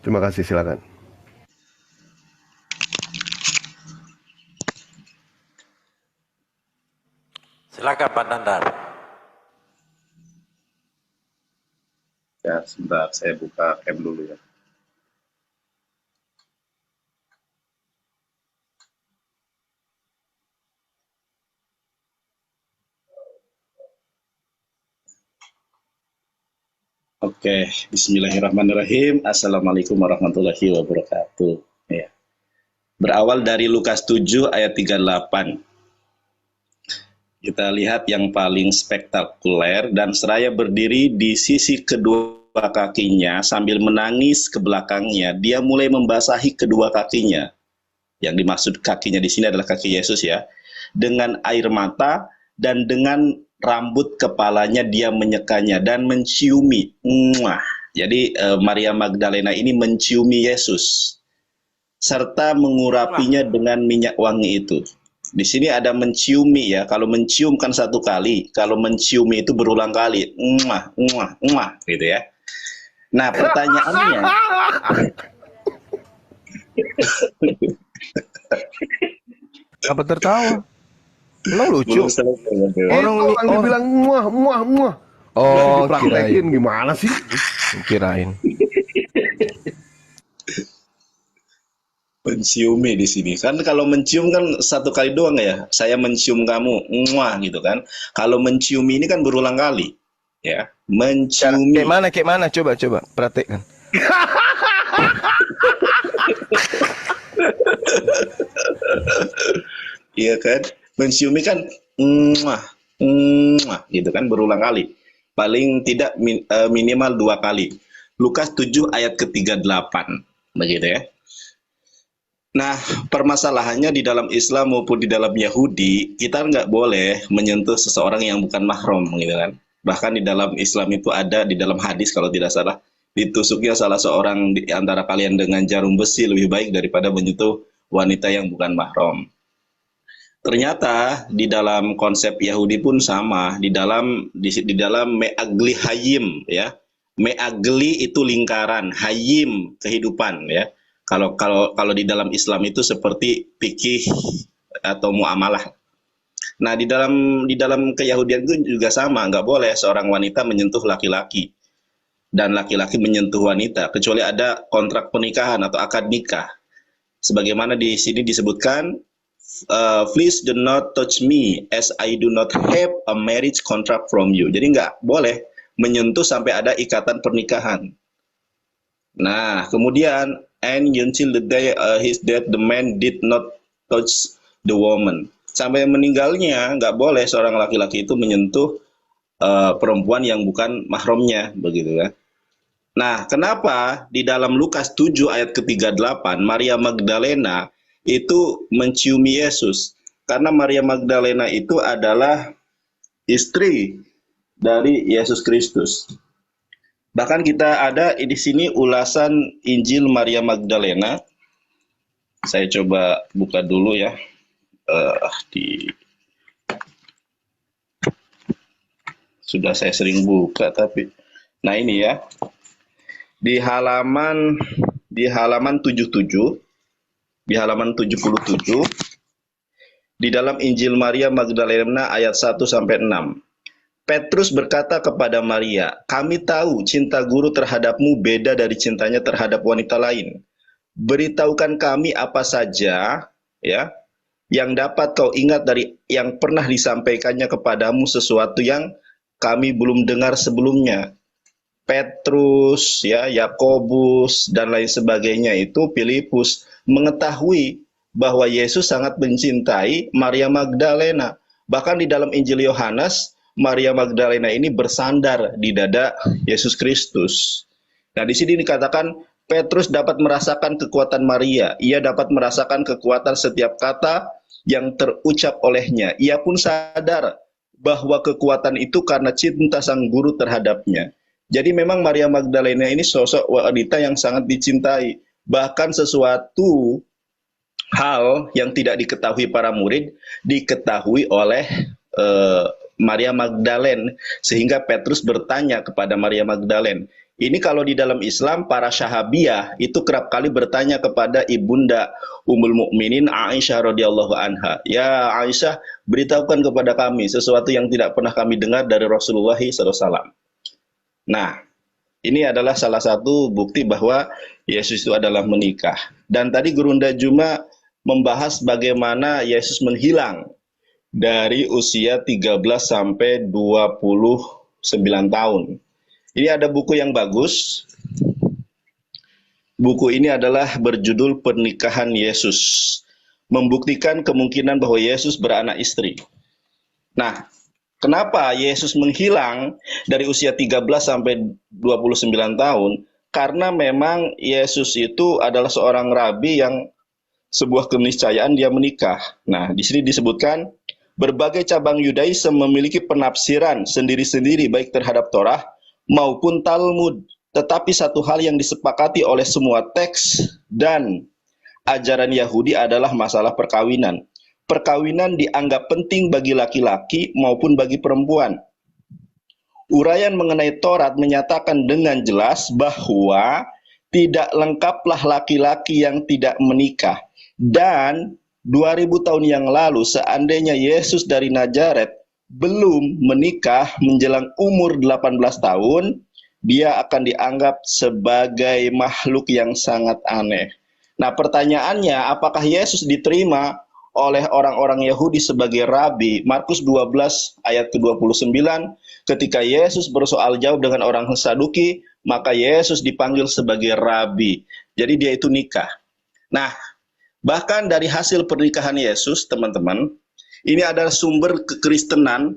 Terima kasih, silakan. Silakan Pak Nandar. Ya, sebentar saya buka cam dulu ya. Oke, bismillahirrahmanirrahim. Assalamualaikum warahmatullahi wabarakatuh. Ya. Berawal dari Lukas 7 ayat 38. Kita lihat yang paling spektakuler, dan seraya berdiri di sisi kedua kakinya sambil menangis ke belakangnya, dia mulai membasahi kedua kakinya. Yang dimaksud kakinya di sini adalah kaki Yesus ya. Dengan air mata dan dengan rambut kepalanya dia menyekanya dan menciumi. Jadi Maria Magdalena ini menciumi Yesus serta mengurapinya dengan minyak wangi itu. Di sini ada menciumi ya. Kalau mencium kan satu kali, kalau menciumi itu berulang kali. Gitu ya. Nah, pertanyaannya Apa tertawa? Emang lucu. Orang dibilang muah. Oh, Dipraktekin gimana sih? kirain. Menciumi di sini kan, kalau mencium kan satu kali doang ya, saya mencium kamu, gitu kan. Kalau menciumi ini kan berulang kali, ya. Menciumi. Kayak mana? Coba praktekkan. Iya kan, menciumi kan, gitu kan, berulang kali. Paling tidak minimal 2 kali. Lukas 7 ayat ke-38, begitu ya. Nah, permasalahannya di dalam Islam maupun di dalam Yahudi, kita nggak boleh menyentuh seseorang yang bukan mahram, gitu kan. Bahkan di dalam Islam itu ada, di dalam hadis kalau tidak salah, ditusuknya salah seorang di antara kalian dengan jarum besi lebih baik daripada menyentuh wanita yang bukan mahram. Ternyata di dalam konsep Yahudi pun sama, di dalam me'agli hayim ya. Me'agli itu lingkaran, hayim kehidupan ya. Kalau di dalam Islam itu seperti fikih atau muamalah. Nah, di dalam keyahudian itu juga sama, nggak boleh seorang wanita menyentuh laki-laki dan laki-laki menyentuh wanita kecuali ada kontrak pernikahan atau akad nikah. Sebagaimana di sini disebutkan, please do not touch me as I do not have a marriage contract from you. Jadi nggak boleh menyentuh sampai ada ikatan pernikahan. Nah, kemudian and until the day his death the man did not touch the woman. Sampai meninggalnya nggak boleh seorang laki-laki itu menyentuh perempuan yang bukan mahramnya, begitu kan. Nah, kenapa di dalam Lukas 7 ayat ke-38 Maria Magdalena itu menciumi Yesus? Karena Maria Magdalena itu adalah istri dari Yesus Kristus. Bahkan kita ada di sini ulasan Injil Maria Magdalena. Saya coba buka dulu ya. Sudah saya sering buka tapi. Nah ini ya. Di halaman 77, di halaman 77, di dalam Injil Maria Magdalena ayat 1 sampai 6. Petrus berkata kepada Maria, "Kami tahu cinta guru terhadapmu beda dari cintanya terhadap wanita lain. Beritahukan kami apa saja ya yang dapat kau ingat dari yang pernah disampaikannya kepadamu, sesuatu yang kami belum dengar sebelumnya." Petrus, ya, Yakobus dan lain sebagainya itu Filipus mengetahui bahwa Yesus sangat mencintai Maria Magdalena. Bahkan di dalam Injil Yohanes, Maria Magdalena ini bersandar di dada Yesus Kristus. Nah, di sini dikatakan Petrus dapat merasakan kekuatan Maria. Ia dapat merasakan kekuatan setiap kata yang terucap olehnya. Ia pun sadar bahwa kekuatan itu karena cinta sang guru terhadapnya. Jadi memang Maria Magdalena ini sosok wanita yang sangat dicintai. Bahkan sesuatu hal yang tidak diketahui para murid diketahui oleh Maria Magdalena, sehingga Petrus bertanya kepada Maria Magdalena. Ini kalau di dalam Islam para sahabiah itu kerap kali bertanya kepada ibunda Ummul Mukminin Aisyah radhiyallahu anha. "Ya Aisyah, beritahukan kepada kami sesuatu yang tidak pernah kami dengar dari Rasulullah SAW." Nah, ini adalah salah satu bukti bahwa Yesus itu adalah menikah. Dan tadi Gurunda Juma membahas bagaimana Yesus menghilang dari usia 13 sampai 29 tahun. Ini ada buku yang bagus. Buku ini adalah berjudul Pernikahan Yesus. Membuktikan kemungkinan bahwa Yesus beranak istri. Nah, kenapa Yesus menghilang dari usia 13 sampai 29 tahun? Karena memang Yesus itu adalah seorang rabi yang sebuah keniscayaan dia menikah. Nah, di sini disebutkan berbagai cabang Yudaisme memiliki penafsiran sendiri-sendiri baik terhadap Torah maupun Talmud. Tetapi satu hal yang disepakati oleh semua teks dan ajaran Yahudi adalah masalah perkawinan. Perkawinan dianggap penting bagi laki-laki maupun bagi perempuan. Uraian mengenai Taurat menyatakan dengan jelas bahwa tidak lengkaplah laki-laki yang tidak menikah. Dan 2000 tahun yang lalu seandainya Yesus dari Nazaret belum menikah menjelang umur 18 tahun, dia akan dianggap sebagai makhluk yang sangat aneh. Nah, pertanyaannya, apakah Yesus diterima oleh orang-orang Yahudi sebagai rabi? Markus 12 ayat ke-29, ketika Yesus bersoal jawab dengan orang Saduki, maka Yesus dipanggil sebagai rabi. Jadi dia itu nikah. Nah, bahkan dari hasil pernikahan Yesus, teman-teman, ini adalah sumber kekristenan.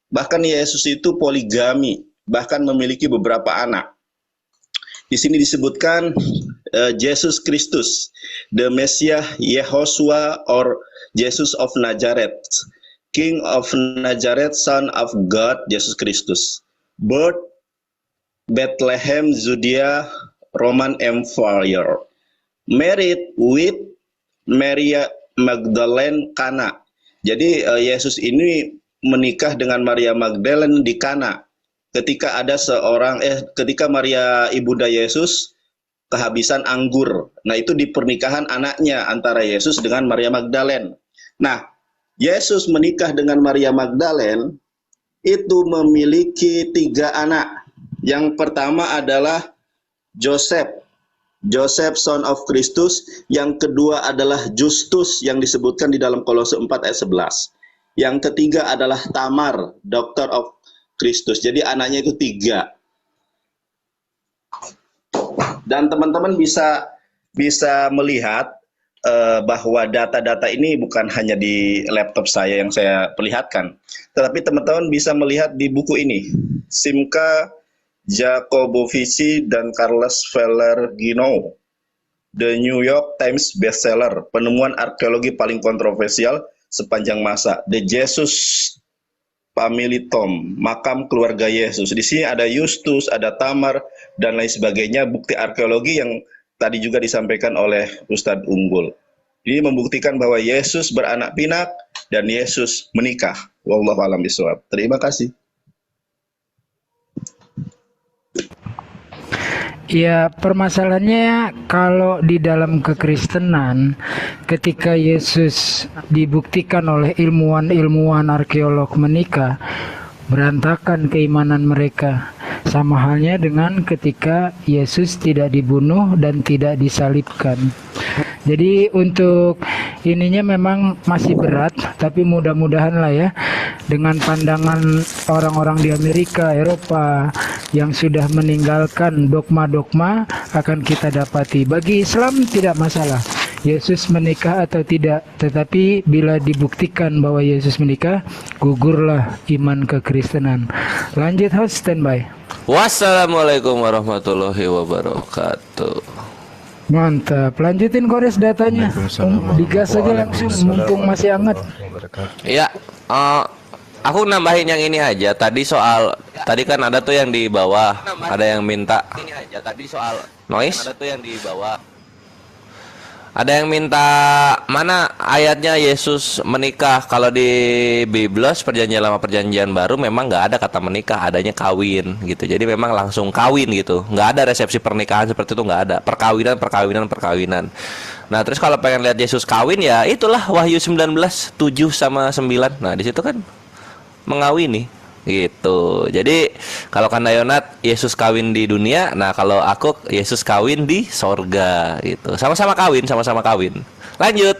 Bahkan Yesus itu poligami, bahkan memiliki beberapa anak. Di sini disebutkan Jesus Kristus, the Messiah Yehoshua or Jesus of Nazareth, King of Nazareth, Son of God, Jesus Kristus. Birth Bethlehem, Judea, Roman Empire. Married with Maria Magdalene, Kana. Jadi Yesus ini menikah dengan Maria Magdalene di Kana. Ketika ada ketika Maria ibunda Yesus kehabisan anggur. Nah, itu di pernikahan anaknya antara Yesus dengan Maria Magdalene. Nah, Yesus menikah dengan Maria Magdalene itu memiliki 3 anak. Yang pertama adalah Joseph, son of Christus. Yang kedua adalah Justus yang disebutkan di dalam Kolose 4 ayat 11. Yang ketiga adalah Tamar, daughter of Kristus. Jadi anaknya itu 3. Dan teman-teman bisa melihat bahwa data-data ini bukan hanya di laptop saya yang saya perlihatkan, tetapi teman-teman bisa melihat di buku ini, Simca Jacobovici dan Carlos Pellegrino, The New York Times bestseller, penemuan arkeologi paling kontroversial sepanjang masa, The Jesus family Tom, makam keluarga Yesus. Di sini ada Justus, ada Tamar, dan lain sebagainya, bukti arkeologi yang tadi juga disampaikan oleh Ustadz Unggul. Ini membuktikan bahwa Yesus beranak pinak dan Yesus menikah. Wallahu a'lam bishawab. Terima kasih. Ya, permasalahannya kalau di dalam kekristenan, ketika Yesus dibuktikan oleh ilmuwan-ilmuwan arkeolog menikah, berantakan keimanan mereka. Sama halnya dengan ketika Yesus tidak dibunuh dan tidak disalibkan. Jadi untuk ininya memang masih berat, tapi mudah-mudahan lah ya, dengan pandangan orang-orang di Amerika, Eropa yang sudah meninggalkan dogma-dogma akan kita dapati. Bagi Islam tidak masalah Yesus menikah atau tidak, tetapi bila dibuktikan bahwa Yesus menikah, gugurlah iman kekristenan. Lanjut host, standby. Wassalamualaikum warahmatullahi wabarakatuh. Mantap, lanjutin Kores datanya. Digas aja langsung, mumpung masih hangat. Ya, aku nambahin yang ini aja. Tadi kan ada tuh yang di bawah, ada yang minta noise. Ada tuh yang di bawah. Ada yang minta mana ayatnya Yesus menikah. Kalau di Biblos Perjanjian Lama Perjanjian Baru memang nggak ada kata menikah, adanya kawin gitu. Jadi memang langsung kawin gitu, nggak ada resepsi pernikahan seperti itu, nggak ada perkawinan. Nah terus kalau pengen lihat Yesus kawin ya itulah Wahyu 19:7-9. Nah di situ kan mengawini gitu. Jadi kalau Kandayonat Yesus kawin di dunia, nah kalau aku Yesus kawin di sorga gitu. Sama-sama kawin. Lanjut.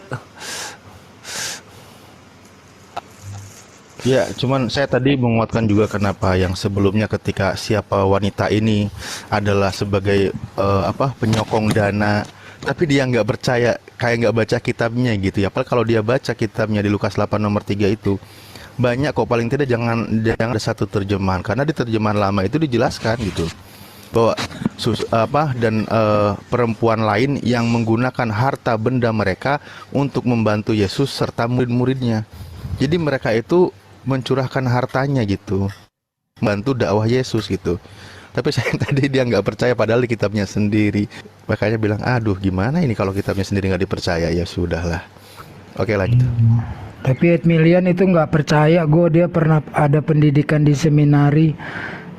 Ya, cuman saya tadi menguatkan juga kenapa yang sebelumnya ketika siapa wanita ini adalah sebagai penyokong dana, tapi dia nggak percaya, kayak nggak baca kitabnya gitu ya. Apalagi kalau dia baca kitabnya di Lukas 8 nomor 3 itu banyak kok, paling tidak jangan ada satu terjemahan, karena di terjemahan lama itu dijelaskan gitu bahwa perempuan lain yang menggunakan harta benda mereka untuk membantu Yesus serta murid-muridnya. Jadi mereka itu mencurahkan hartanya gitu, membantu dakwah Yesus gitu. Tapi saya tadi dia nggak percaya padahal di kitabnya sendiri, makanya bilang aduh gimana ini kalau kitabnya sendiri nggak dipercaya. Ya sudahlah, oke lanjut. Tapi Edmilian itu nggak percaya dia pernah ada pendidikan di seminari.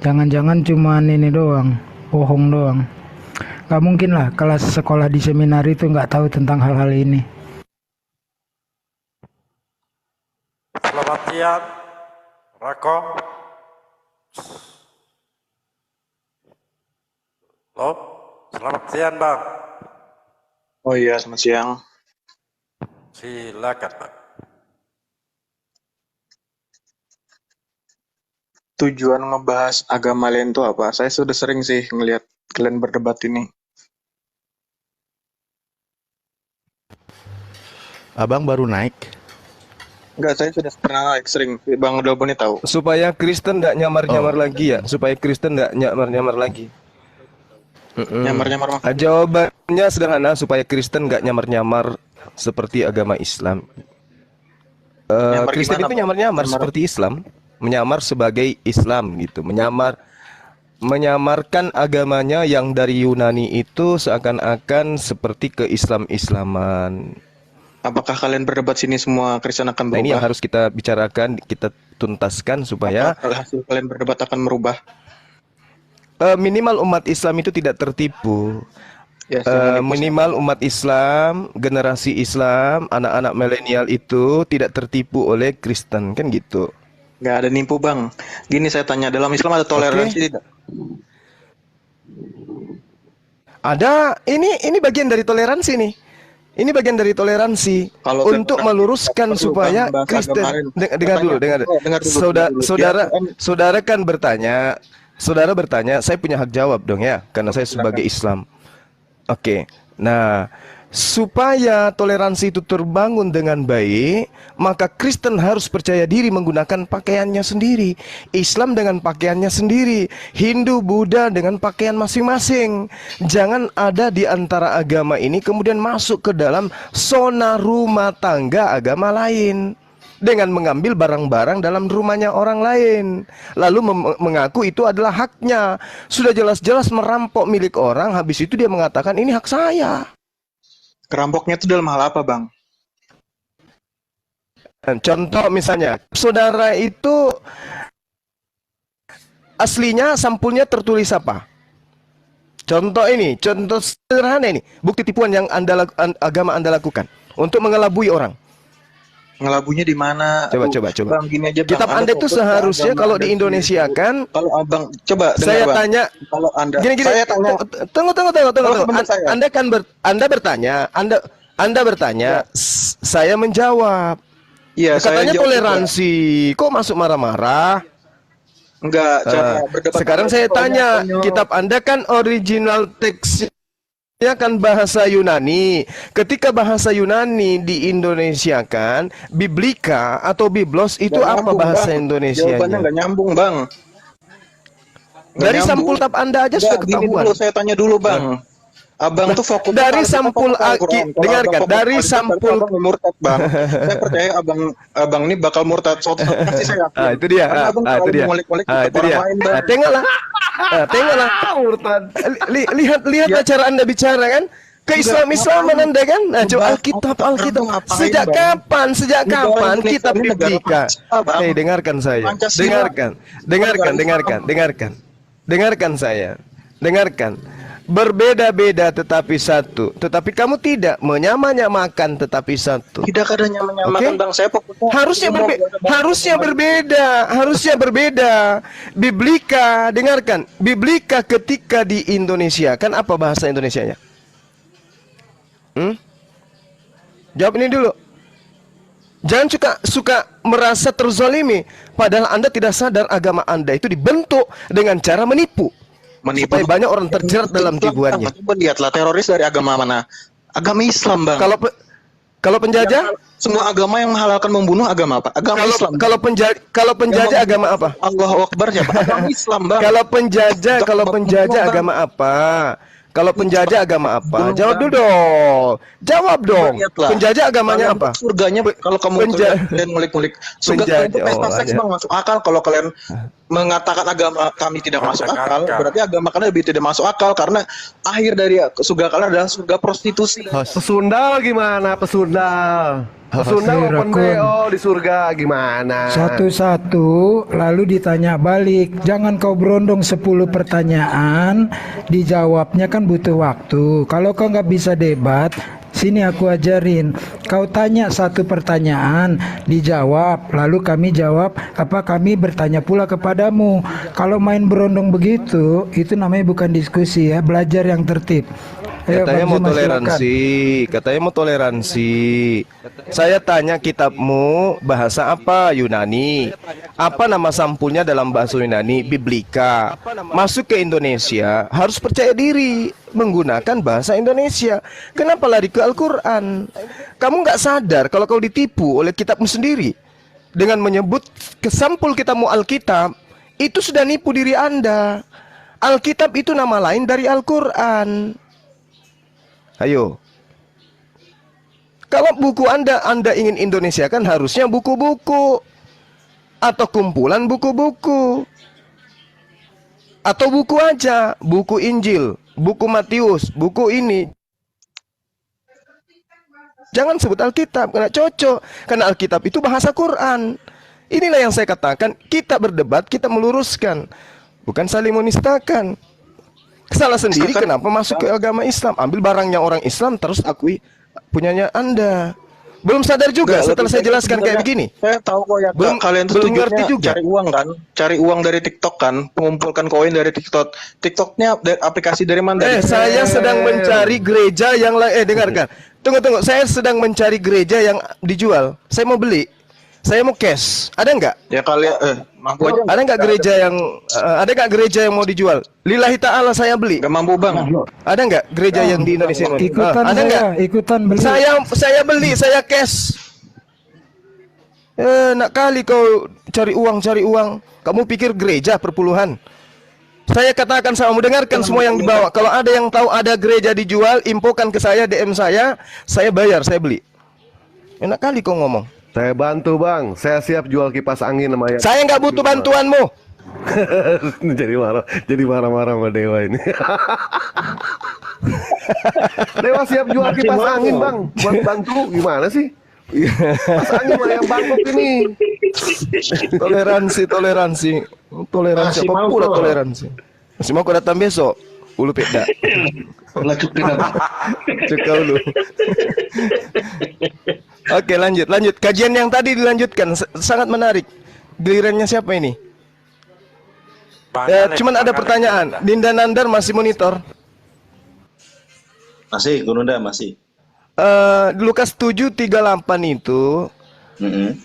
Jangan-jangan cuman ini doang, bohong doang. Gak mungkin lah kelas sekolah di seminari itu nggak tahu tentang hal-hal ini. Selamat siang, Rako. Halo, selamat siang Bang. Oh iya, selamat siang. Silakan Bang. Tujuan ngebahas agama lain itu apa? Saya sudah sering sih ngelihat kalian berdebat ini. Abang baru naik? Enggak, saya sudah pernah naik sering. Bang Dalbo ini tahu. Supaya Kristen tidak nyamar-nyamar lagi ya, supaya Kristen tidak nyamar-nyamar lagi. Nyamar-nyamar. Jawabannya sederhana, supaya Kristen nggak nyamar-nyamar seperti agama Islam. Kristen itu nyamar-nyamar seperti Islam, menyamar sebagai Islam gitu, menyamarkan agamanya yang dari Yunani itu seakan-akan seperti ke-Islam-Islaman. Apakah kalian berdebat sini semua Kristen akan berubah? Nah, ini yang harus kita bicarakan, kita tuntaskan supaya hasil kalian berdebat akan merubah. Minimal umat Islam itu tidak tertipu. Ya, minimal umat Islam, generasi Islam, anak-anak milenial itu tidak tertipu oleh Kristen, kan gitu. Nggak ada nipu Bang. Gini saya tanya, dalam Islam ada toleransi tidak? Ada, ini bagian dari toleransi nih. Ini bagian dari toleransi untuk meluruskan supaya Kristen. Dengar dulu. Saudara kan bertanya, saya punya hak jawab dong ya, karena saya sebagai Islam. Oke. Nah, supaya toleransi itu terbangun dengan baik, maka Kristen harus percaya diri menggunakan pakaiannya sendiri, Islam dengan pakaiannya sendiri, Hindu, Buddha dengan pakaian masing-masing. Jangan ada di antara agama ini kemudian masuk ke dalam zona rumah tangga agama lain. dengan mengambil barang-barang dalam rumahnya orang lain, lalu mengaku itu adalah haknya. Sudah jelas-jelas merampok milik orang, habis itu dia mengatakan ini hak saya. Kerampoknya itu dalam hal apa, Bang? Contoh misalnya, saudara itu aslinya sampulnya tertulis apa? Contoh ini, contoh sederhana ini, bukti tipuan yang agama Anda lakukan untuk mengelabui orang. Ngelabunya di mana? Coba. Bang, gini aja, Bang. Kitab Anda itu seharusnya kalau di Indonesia kan, kalau Abang coba dengar, saya Bang. tanya, Kalau Anda, gini, saya tanya, tunggu. saya. Anda bertanya, saya menjawab. Iya, saya Katanya jawab toleransi, kok masuk marah-marah? enggak, cara berdebat. Sekarang saya tanya, kitab Anda kan original teksnya kan bahasa Yunani. Ketika bahasa Yunani di Indonesia kan, Biblika atau Biblos itu Nggak apa nyambung, bahasa Bang. Indonesianya? Jawabannya nggak nyambung, Bang. Dari sampul kitab Anda aja sudah Gini ketahuan. dulu, saya tanya dulu, Bang. Abang tuh fokus Dari sampul dengarkan, dari sampul abang murtad, Bang. Saya percaya abang ini bakal murtad. Pasti saya yakin. itu dia. Karena abang itu dia. ngulik-ngulik Itu orang dia. lain, Bang. Tengoklah. Lihat cara Anda bicara kan? Keislaman Anda kan? Nah, coba Alkitab. Sejak kapan kitab Biblika? Dengarkan saya. Dengarkan saya. Dengarkan. Berbeda-beda tetapi satu. Tetapi kamu tidak menyamakan tetapi satu. Tidak ada menyamakan, Bang. Saya fokusnya harusnya berbeda. Biblika, dengarkan. Biblika ketika di Indonesia kan apa bahasa Indonesianya? Jawab ini dulu. Jangan suka merasa terzalimi, padahal Anda tidak sadar agama Anda itu dibentuk dengan cara menipu. Supaya banyak orang terjerat dalam tipuannya. Coba lihatlah teroris dari agama mana? Agama Islam, Bang. Kalau penjajah, semua agama yang menghalalkan membunuh agama apa? Agama Islam. Kalau penjajah agama apa? Allahu Akbar siapa? Agama Islam, Bang. Kalau penjajah agama apa? Kalau penjajah agama apa? Jawab dulu dong. Jawab dong. Penjajah agamanya apa? Surganya kalau kamu dan ngulik-ngulik. Surga itu pesta seks, Bang, masuk akal. Kalau kalian mengatakan agama kami tidak masuk akal, berarti agama kalian lebih tidak masuk akal karena akhir dari surga kalian adalah surga prostitusi. Pesundal gimana? Pesundal open BO di surga gimana? Satu-satu lalu ditanya balik. Jangan kau berondong 10 pertanyaan, dijawabnya kan butuh waktu. Kalau kau nggak bisa debat, sini aku ajarin. Kau tanya satu pertanyaan, dijawab, lalu kami jawab, kami bertanya pula kepadamu. Kalau main berondong begitu, itu namanya bukan diskusi ya, belajar yang tertib. Katanya mau toleransi. Saya tanya kitabmu bahasa apa? Yunani. Apa nama sampulnya dalam bahasa Yunani? Biblika. Masuk ke Indonesia harus percaya diri menggunakan bahasa Indonesia. Kenapa lari ke Al-Quran? Kamu nggak sadar kalau kau ditipu oleh kitabmu sendiri dengan menyebut kesampul kitabmu Alkitab, itu sudah nipu diri Anda. Alkitab itu nama lain dari Al-Quran. Ayo. Kalau buku Anda ingin Indonesia kan harusnya buku-buku atau kumpulan buku-buku. Atau buku aja, buku Injil, buku Matius, buku ini. Jangan sebut Alkitab, karena cocok. Karena Alkitab itu bahasa Quran. Inilah yang saya katakan, kita berdebat, kita meluruskan, bukan saling menistakan. Salah sendiri kenapa masuk ke agama Islam? Ambil barangnya orang Islam terus akui punyanya Anda. Belum sadar juga setelah saya jelaskan kayak begini. Saya tahu kok ya, kalian tuh tujuannya cari uang kan, cari uang dari TikTok kan, mengumpulkan koin dari TikTok. TikToknya aplikasi dari mana? Saya sedang mencari gereja yang dengarkan. Tunggu, saya sedang mencari gereja yang dijual. Saya mau beli. Saya mau cash. Ada nggak? Ya kalian mampu aja. Ada nggak gereja yang mau dijual? Lillahi ta'ala saya beli. Gak mampu, Bang. Ada nggak gereja yang di Indonesia? Ada nggak? Ikutan beli. Saya beli, saya cash. Nak kali kau cari uang. Kamu pikir gereja perpuluhan? Saya katakan sama dengarkan semua yang dibawa. Kalau ada yang tahu ada gereja dijual, infokan ke saya, DM saya bayar, saya beli. Enak kali kau ngomong. Saya bantu bang, saya siap jual kipas angin sama yang... Saya nggak butuh bantuanmu. jadi marah-marah sama Dewa ini. Dewa siap jual kipas angin bang, buat bantu gimana sih? Kipas angin sama yang Bangkok ini. Toleransi. Masih Apa mau pula kok. toleransi? Masih mau kau datang besok? Ulu peda. Cekau ulu. Oke, lanjut. Kajian yang tadi dilanjutkan, sangat menarik. Gilirannya siapa ini? Cuman ada pertanyaan. Dinda Nandar masih monitor. Masih, Gununda masih. Lukas 7:38 itu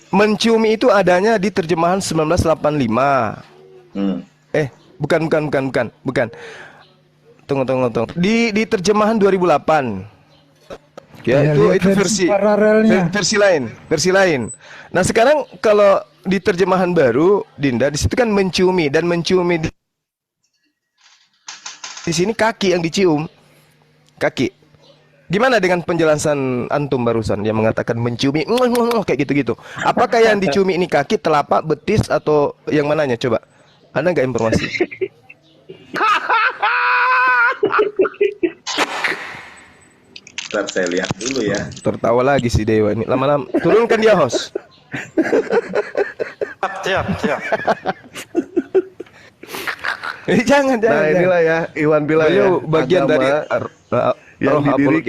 menciumi itu adanya di terjemahan 1985. Bukan. Tunggu. Di terjemahan 2008. Ya, itu versi paralelnya. versi lain. Nah, sekarang kalau di terjemahan baru, Dinda, di situ kan menciumi, dan menciumi di sini kaki yang dicium. Kaki. Gimana dengan penjelasan antum barusan yang mengatakan menciumi kayak gitu-gitu? Apakah yang diciumi ini kaki, telapak, betis, atau yang mananya? Coba. Ada nggak informasi? Ntar saya lihat dulu ya. Tertawa lagi si Dewa ini. Lama-lama turunkan dia, host. Siap. Jangan. Nah inilah ya Iwan bilang ya, bagian agama dari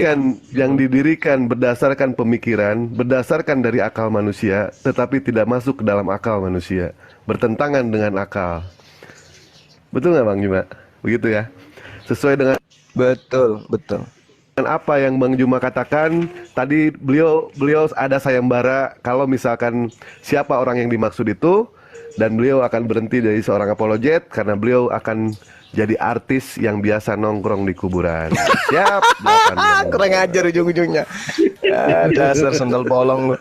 yang didirikan berdasarkan pemikiran, berdasarkan dari akal manusia, tetapi tidak masuk ke dalam akal manusia, bertentangan dengan akal. Betul nggak Bang Juma? Begitu ya. Sesuai dengan betul. Dan apa yang Bang Juma katakan tadi, beliau ada sayembara kalau misalkan siapa orang yang dimaksud itu, dan beliau akan berhenti dari seorang apologet karena beliau akan jadi artis yang biasa nongkrong di kuburan. Siap. Kurang ajar ujung-ujungnya. Dasar sendal bolong lu.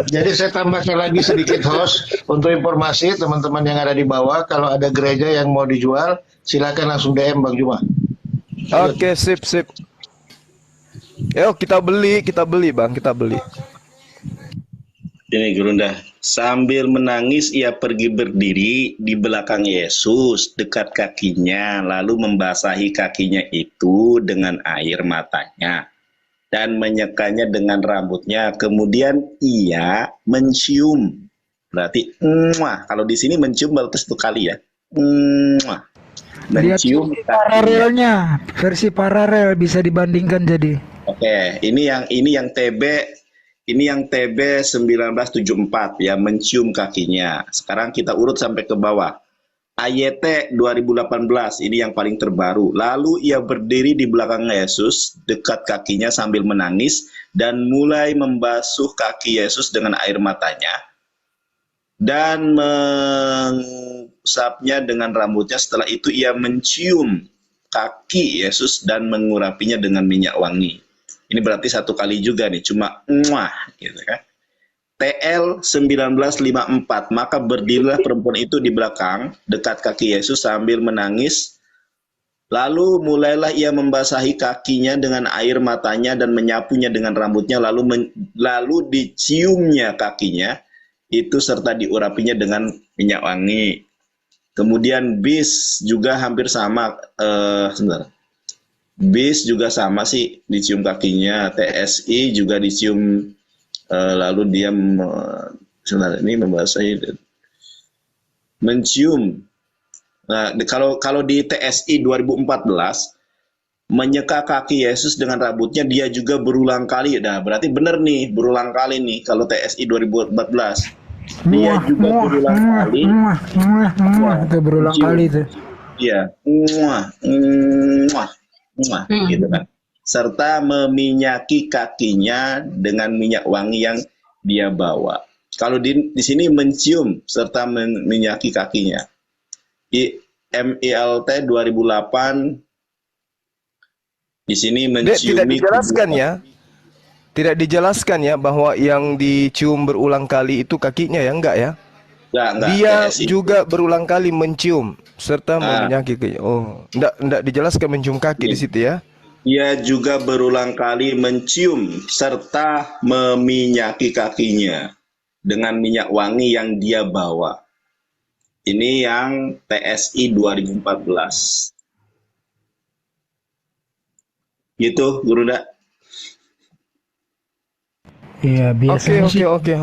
Jadi saya tambahkan lagi sedikit host untuk informasi teman-teman yang ada di bawah, kalau ada gereja yang mau dijual silakan langsung DM Bang Juma. Oke, sip. Yuk kita beli Bang, kita beli. Ini Gurunda, sambil menangis ia pergi berdiri di belakang Yesus dekat kakinya, lalu membasahi kakinya itu dengan air matanya dan menyekanya dengan rambutnya. Kemudian ia mencium. Berarti kalau di sini mencium berarti 1 kali ya. Mencium Paralelnya, versi paralel bisa dibandingkan jadi. Oke, ini yang TB 1974 ya, mencium kakinya. Sekarang kita urut sampai ke bawah. AYT 2018 ini yang paling terbaru. Lalu ia berdiri di belakang Yesus dekat kakinya sambil menangis dan mulai membasuh kaki Yesus dengan air matanya dan mengusapnya dengan rambutnya. Setelah itu ia mencium kaki Yesus dan mengurapinya dengan minyak wangi. Ini berarti 1 kali juga nih, cuma gitu kan. TL 1954, maka berdirilah perempuan itu di belakang dekat kaki Yesus sambil menangis. Lalu mulailah ia membasahi kakinya dengan air matanya dan menyapunya dengan rambutnya, lalu diciumnya kakinya itu serta diurapinya dengan minyak wangi. Kemudian bis juga hampir sama, bis juga sama sih, dicium kakinya. TSI juga dicium, lalu dia ini membasahi, mencium. Nah, kalau di TSI 2014 menyeka kaki Yesus dengan rambutnya, dia juga berulang kali. Nah, berarti benar nih, berulang kali nih kalau TSI 2014. Dia juga berulang kali. Itu berulang kali itu. Iya, gitu kan. Serta meminyaki kakinya dengan minyak wangi yang dia bawa. Kalau di sini mencium serta meminyaki kakinya. MILT 2008 di sini menciumi. Tidak dijelaskan ya. Tidak dijelaskan ya bahwa yang dicium berulang kali itu kakinya ya, enggak ya? Enggak, dia juga berulang kali mencium serta meminyaki kakinya. Oh, enggak dijelaskan mencium kaki di situ ya. Ia juga berulang kali mencium serta meminyaki kakinya dengan minyak wangi yang dia bawa. Ini yang TSI 2014. Gitu, Guru Da. Iya, biasanya sih Oke.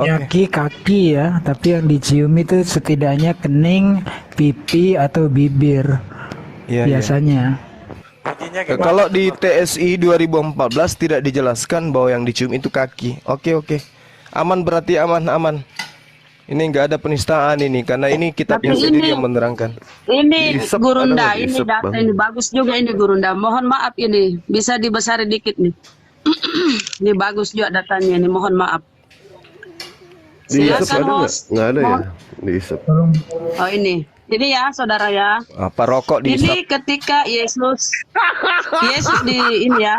nyaki kaki ya, tapi yang dicium itu setidaknya kening, pipi atau bibir Iya. biasanya. Bunyinya gimana? Kalau di TSI 2014 tidak dijelaskan bahwa yang dicium itu kaki. Oke. Aman, berarti aman. Ini nggak ada penistaan ini, karena ini kitabnya Tapi sendiri ini- yang menerangkan. Ini Diisep, Gurunda, ada ini diisep, data Bang. ini bagus juga ini Gurunda. Mohon maaf ini, bisa dibesari dikit nih. Ini bagus juga datanya ini, mohon maaf. Diisep Silakan ada nggak? host. Nggak ada ya? Diisep. Oh ini ya saudara ya. Apa rokok diisap? Ini ketika Yesus di ini ya.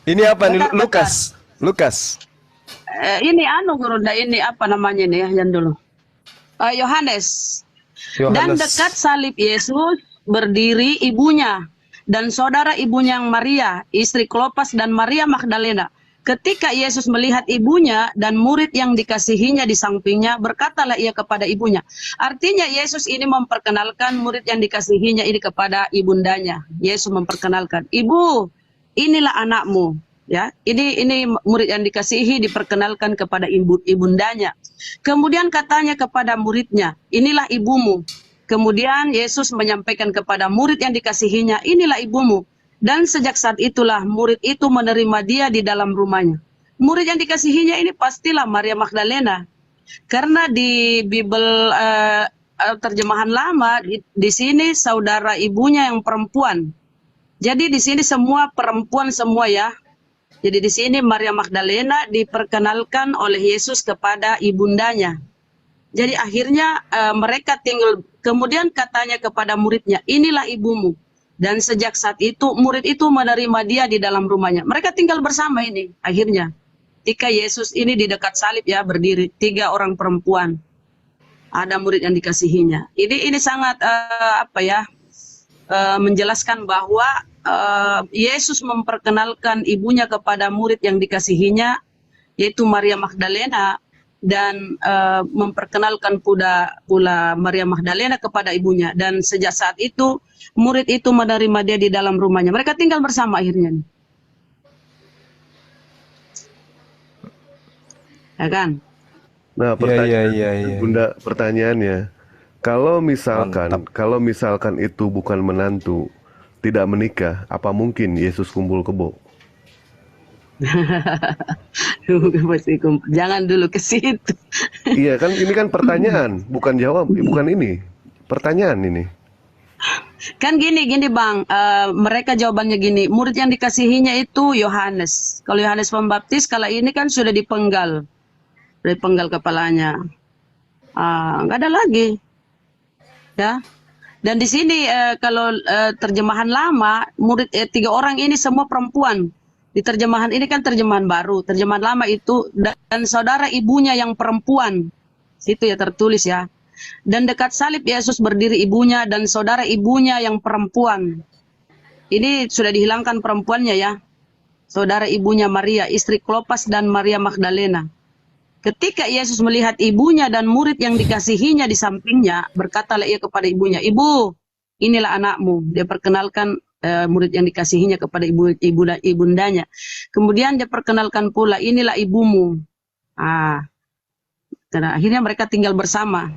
Ini apa nih, Bentar. Lukas. Ini Gurunda, ini apa namanya nih ya, yang dulu. Yohanes. Dan dekat salib Yesus berdiri ibunya dan saudara ibunya yang Maria, istri Klopas dan Maria Magdalena. Ketika Yesus melihat ibunya dan murid yang dikasihinya di sampingnya, berkatalah ia kepada ibunya. Artinya Yesus ini memperkenalkan murid yang dikasihinya ini kepada ibundanya. Yesus memperkenalkan, "Ibu, inilah anakmu." Ya, ini murid yang dikasihi diperkenalkan kepada ibundanya. Kemudian katanya kepada muridnya, "Inilah ibumu." Kemudian Yesus menyampaikan kepada murid yang dikasihinya, "Inilah ibumu." Dan sejak saat itulah murid itu menerima dia di dalam rumahnya. Murid yang dikasihinya ini pastilah Maria Magdalena. Karena di Bible terjemahan lama di sini saudara ibunya yang perempuan. Jadi di sini semua perempuan semua ya. Jadi di sini Maria Magdalena diperkenalkan oleh Yesus kepada ibundanya. Jadi akhirnya mereka tinggal, kemudian katanya kepada muridnya, "Inilah ibumu." Dan sejak saat itu murid itu menerima dia di dalam rumahnya. Mereka tinggal bersama ini akhirnya. Ketika Yesus ini di dekat salib ya berdiri, 3 orang perempuan. Ada murid yang dikasihinya. Ini sangat menjelaskan bahwa Yesus memperkenalkan ibunya kepada murid yang dikasihinya, yaitu Maria Magdalena, dan memperkenalkan pula Maria Magdalena kepada ibunya. Dan sejak saat itu murid itu menerima dia di dalam rumahnya. Mereka tinggal bersama akhirnya. Ya kan? Nah, Iya. Bunda, pertanyaannya, kalau misalkan itu bukan menantu, tidak menikah, apa mungkin Yesus kumpul kebo? Jangan dulu ke situ. Iya kan, ini kan pertanyaan, bukan jawab, bukan ini. Pertanyaan ini. Kan gini Bang, mereka jawabannya gini, murid yang dikasihinya itu Yohanes. Kalau Yohanes Pembaptis, kala ini kan sudah dipenggal kepalanya. Nggak ada lagi. Ya. Dan di sini kalau terjemahan lama, murid 3 orang ini semua perempuan. Di terjemahan ini kan terjemahan baru. Terjemahan lama itu dan saudara ibunya yang perempuan. Situ ya tertulis ya. Dan dekat salib Yesus berdiri ibunya dan saudara ibunya yang perempuan. Ini sudah dihilangkan perempuannya ya. Saudara ibunya Maria, istri Klopas dan Maria Magdalena. Ketika Yesus melihat ibunya dan murid yang dikasihinya di sampingnya, berkatalah ia kepada ibunya, "Ibu, inilah anakmu." Dia perkenalkan murid yang dikasihinya kepada ibundanya. Kemudian dia perkenalkan pula, "Inilah ibumu." Karena akhirnya mereka tinggal bersama.